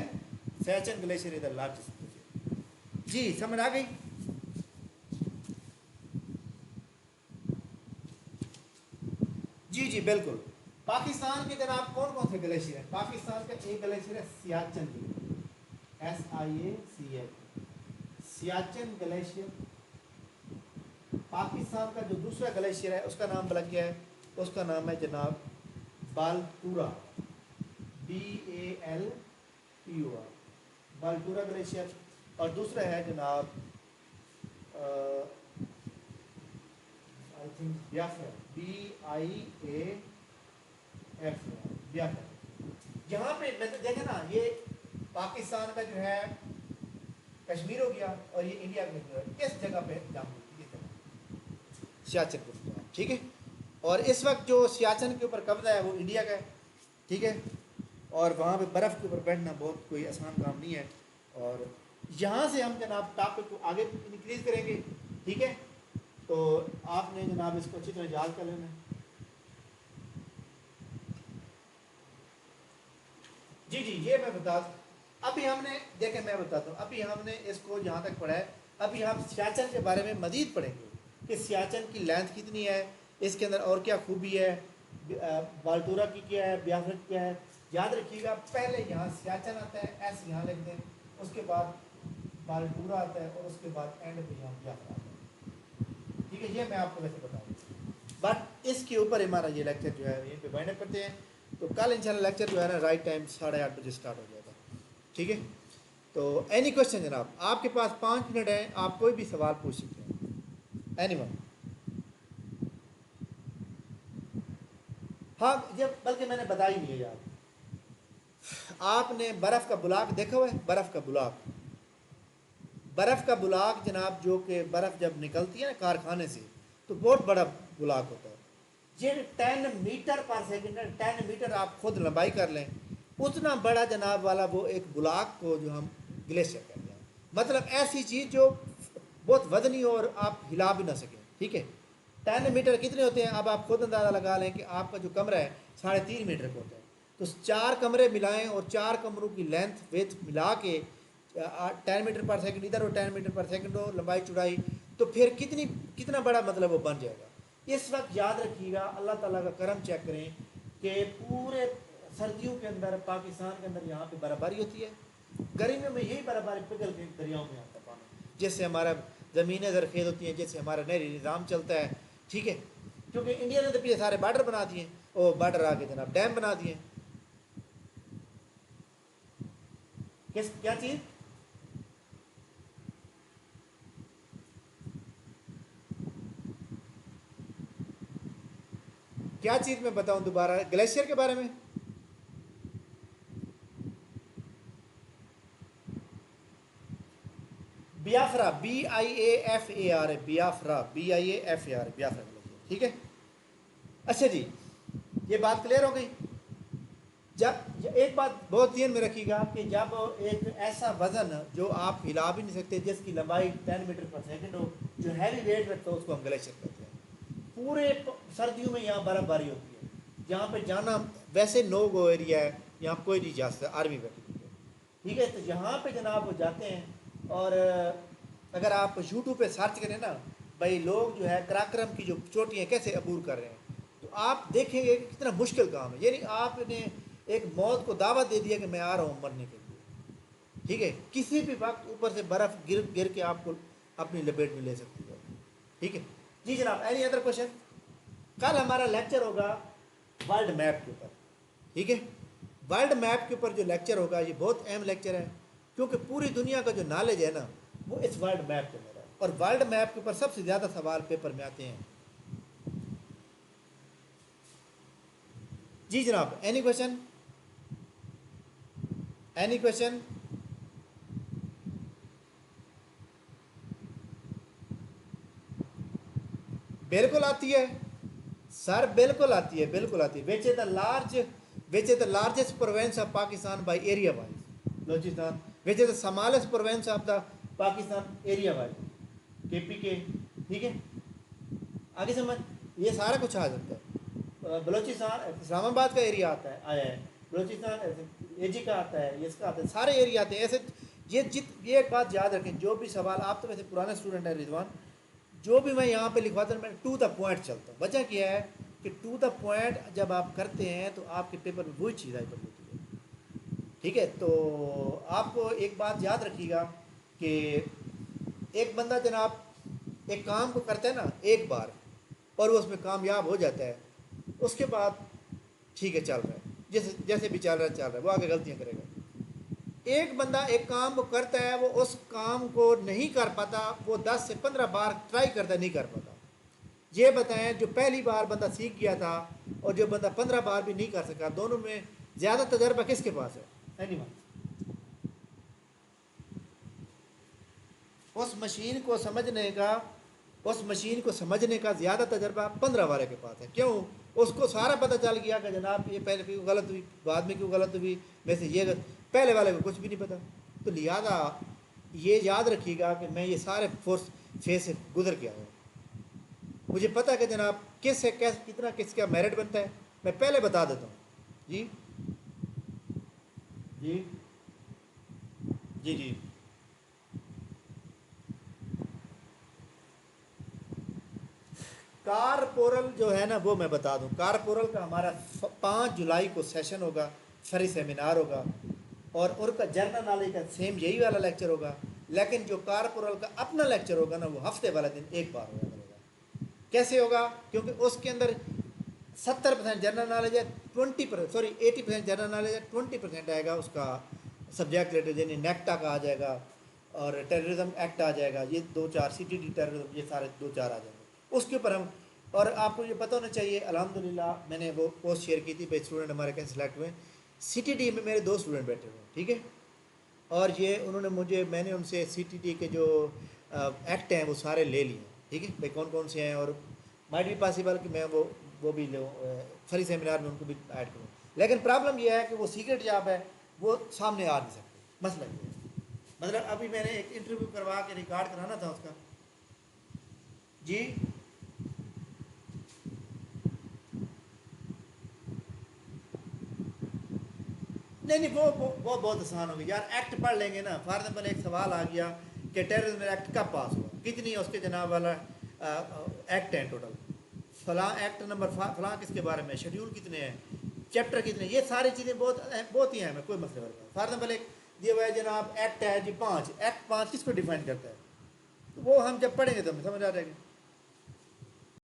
Siachen glacier is the largest. जी समझ आ गई? जी जी बिल्कुल। पाकिस्तान के जनाब कौन कौन से ग्लेशियर है? पाकिस्तान का एक ग्लेशियर है सियाचन, SIACN, सियाचन ग्लेशियर। पाकिस्तान का जो दूसरा ग्लेशियर है उसका नाम बदल गया है, उसका नाम है जनाब बालटूरा, BALTUR, बालटूरा ग्लेशियर। और दूसरा है जनाब आई थिंक ब्याफर, BIAF, ब्याफर। यहाँ पे देखें ना, ये पाकिस्तान का जो है कश्मीर हो गया और ये इंडिया का जो है किस जगह पे जाम सियाचन के ऊपर, ठीक है। और इस वक्त जो सियाचन के ऊपर कब्जा है वो इंडिया का है, ठीक है। और वहाँ पे बर्फ़ के ऊपर बैठना बहुत कोई आसान काम नहीं है। और यहाँ से हम जनाब टॉपिक को आगे इंक्रीज़ करेंगे, ठीक है। तो आपने जनाब इसको अच्छी तरह याद कर लेना है। जी जी ये मैं बता, अभी हमने देखें मैं बताता हूँ, अभी हमने इसको जहाँ तक पढ़ा है, अभी हम सियाचन के बारे में मज़ीद पढ़ेंगे कि सियाचन की लेंथ कितनी है, इसके अंदर और क्या खूबी है, बालटूरा की क्या है, ब्याफर क्या है। याद रखिएगा पहले यहाँ सियाचन आता है, ऐसे यहाँ लिख दें, उसके बाद बालटूरा आता है और उसके बाद एंड में यहाँ ब्याफर आता है, ठीक है। ये मैं आपको वैसे बताऊँ, बट इसके ऊपर हमारा ये लेक्चर जो है यहीं पे वाइंड अप करते हैं। तो कल इंशाल्लाह लेक्चर जो है ना राइट टाइम 8:30 बजे स्टार्ट हो जाएगा, ठीक है। तो एनी क्वेश्चन जनाब, आपके पास 5 मिनट हैं, आप कोई भी सवाल पूछ सकते हैं, एनीवन। हाँ जब बल्कि मैंने बता ही नहीं है यार, आपने बर्फ़ का बुलाक देखा हुआ है? बर्फ़ का बुलाक, बर्फ़ का बुलाक जनाब, जो कि बर्फ़ जब निकलती है ना कारखाने से तो बहुत बड़ा बुलाक होता है। ये 10 मीटर पर सेकेंड, 10 मीटर आप खुद लंबाई कर लें, उतना बड़ा जनाब वाला वो एक बुलाक को जो हम ग्लेशियर कहते हैं। मतलब ऐसी चीज़ जो बहुत वजनी और आप हिला भी ना सकें, ठीक है। 10 मीटर कितने होते हैं? अब आप खुद अंदाज़ा लगा लें कि आपका जो कमरा है 3.5 मीटर का होता है, तो 4 कमरे मिलाएं और 4 कमरों की लेंथ विड्थ मिला के 10 मीटर पर सेकंड इधर और 10 मीटर पर सेकंड हो लंबाई चौड़ाई, तो फिर कितना बड़ा मतलब वो बन जाएगा। इस वक्त याद रखिएगा, अल्लाह ताला का करम चेक करें कि पूरे सर्दियों के अंदर पाकिस्तान के अंदर यहाँ पे बर्फबारी होती है, गर्मियों में यही बर्फबारी पिघल के दरियाओं में आता है पानी, जिससे हमारा ज़मीनें ज़रखेज़ होती हैं, जिससे हमारा नहरी निज़ाम चलता है, ठीक है। क्योंकि इंडिया ने तो पीछे सारे बार्डर बना दिए, वो बार्डर आके जनाब डैम बना दिए। क्या चीज़? क्या चीज़ मैं बताऊं दोबारा? ग्लेशियर के बारे में? बियाफ्रा, BIAFAR है, बियाफ्रा, BIAFAR, बियाफ्रा ग्लेशियर, ठीक है। अच्छा जी, ये बात क्लियर हो गई। जब एक बात बहुत ध्यान में रखिएगा कि जब एक ऐसा वज़न जो आप हिला भी नहीं सकते, जिसकी लंबाई 10 मीटर पर सेकंड हो, जो हैवी वेट रखता है, उसको हम ग्लेशियर कहते हैं। पूरे सर्दियों में यहाँ बर्फबारी होती है, जहाँ पे जाना वैसे नो गो एरिया है, यहाँ कोई नहीं जा सकता, आर्मी बैठी हुई है, ठीक है। तो यहाँ पे जनाब वो जाते हैं। और अगर आप यूट्यूब पे सर्च करें ना भाई, लोग जो है कराक्रम की जो चोटियाँ कैसे अबूर कर रहे हैं, तो आप देखेंगे कि कितना मुश्किल काम है। यानी आपने एक मौत को दावा दे दिया कि मैं आ रहा हूँ मरने के लिए, ठीक है। किसी भी वक्त ऊपर से बर्फ़ गिर गिर के आपको अपनी लपेट में ले सकती है, ठीक है। जी जनाब, एनी अदर क्वेश्चन? कल हमारा लेक्चर होगा वर्ल्ड मैप के ऊपर, ठीक है। वर्ल्ड मैप के ऊपर जो लेक्चर होगा ये बहुत अहम लेक्चर है, क्योंकि पूरी दुनिया का जो नॉलेज है ना वो इस वर्ल्ड मैप के अंदर है, और वर्ल्ड मैप के ऊपर सबसे ज़्यादा सवाल पेपर में आते हैं। जी जनाब, एनी क्वेश्चन? Any question? बिल्कुल आती है सर, बिल्कुल आती है, बिल्कुल आती है। Which is the large which is the largest province of Pakistan by area wise. Balochistan, which is the smallest province of the Pakistan area wise. KPK, ठीक है, आगे समझ, ये सारा कुछ आ जाता है। बलूचिस्तान इस्लामाबाद का एरिया आता है, आया है, बलूचिस्तान एजी का आता है, ये इसका आता है, सारे एरिया आते हैं ऐसे। ये एक बात याद रखें, जो भी सवाल, आप तो वैसे पुराना स्टूडेंट है रिजवान, जो भी मैं यहाँ पे लिखवाता हूँ मैं टू द पॉइंट चलता हूँ। वजह क्या है कि टू द पॉइंट जब आप करते हैं तो आपके पेपर में वही चीज़ आई पर होती है, ठीक है। तो आपको एक बात याद रखिएगा कि एक बंदा जनाब एक काम को करता है ना एक बार और वो उसमें कामयाब हो जाता है, उसके बाद ठीक है चल रहा है, जैसे जैसे भी चल रहा है, वो आगे गलतियाँ करेगा। एक बंदा एक काम को करता है, वो उस काम को नहीं कर पाता, वो 10 से 15 बार ट्राई करता है, नहीं कर पाता। ये बताएं, जो पहली बार बंदा सीख गया था और जो बंदा 15 बार भी नहीं कर सका, दोनों में ज़्यादा तजर्बा किसके पास है? एनीवन। उस मशीन को समझने का ज़्यादा तजर्बा 15 वाले के पास है। क्यों? उसको सारा पता चल गया कि जनाब ये पहले क्यों गलत हुई, बाद में क्यों गलत हुई, वैसे ये पहले वाले को कुछ भी नहीं पता। तो लिहाजा ये याद रखिएगा कि मैं ये सारे फोर्स फेस से गुजर के आया हूँ, मुझे पता है कि जनाब किस है कैसे कितना किसका मेरिट बनता है। मैं पहले बता देता हूँ। जी जी जी जी कारपोरल जो है ना, वो मैं बता दूं, कारपोरल का हमारा 5 जुलाई को सेशन होगा, फ्री सेमिनार होगा, और उनका जनरल नॉलेज का सेम यही वाला लेक्चर होगा। लेकिन जो कारपोरल का अपना लेक्चर होगा ना, वो हफ्ते वाला दिन एक बार होगा करेगा। कैसे होगा? क्योंकि उसके अंदर 70% जनरल नॉलेज है, 80% जनरल नॉलेज है, 20% आएगा उसका सब्जेक्ट रिलेटेड, यानी नेक्टा का आ जाएगा और टेररिज्म एक्ट आ जाएगा, ये 2-4 CTD टेररिज्म, ये सारे 2-4 आ जाएंगे उसके ऊपर हम। और आपको ये पता होना चाहिए, अल्हम्दुलिल्लाह मैंने वो पोस्ट शेयर की थी, भाई स्टूडेंट हमारे कैसे सेलेक्ट हुए। CTD में मेरे 2 स्टूडेंट बैठे हुए, ठीक है, और ये उन्होंने मैंने उनसे CTD के जो एक्ट हैं वो सारे ले लिए, ठीक है, भाई कौन कौन से हैं, और माइट भी पॉसिबल कि मैं वो भी लूँ, फ्री सेमिनार में उनको भी ऐड करूँ। लेकिन प्रॉब्लम यह है कि वो सीक्रेट जॉब है, वो सामने आ नहीं सकते। मसला ये है, मतलब अभी मैंने एक इंटरव्यू करवा के रिकॉर्ड कराना था उसका। जी नहीं, वो बहुत आसान होगी यार, एक्ट पढ़ लेंगे ना। फॉर एग्जाम्पल एक सवाल आ गया कि टेररिज्म एक्ट कब पास हुआ, कितनी है उसके जनाब वाला एक्ट हैं टोटल, फलां एक्ट नंबर फलां किसके बारे में, शेड्यूल कितने हैं, चैप्टर कितने, ये सारी चीज़ें बहुत ही हैं, कोई मसले वाली बात। फॉर एग्जाम्पल एक दिया हुआ है जनाब एक्ट है जी 5, एक्ट 5 किसको डिफाइन करता है, तो वो हम जब पढ़ेंगे तो हमें समझ आ जाएगी।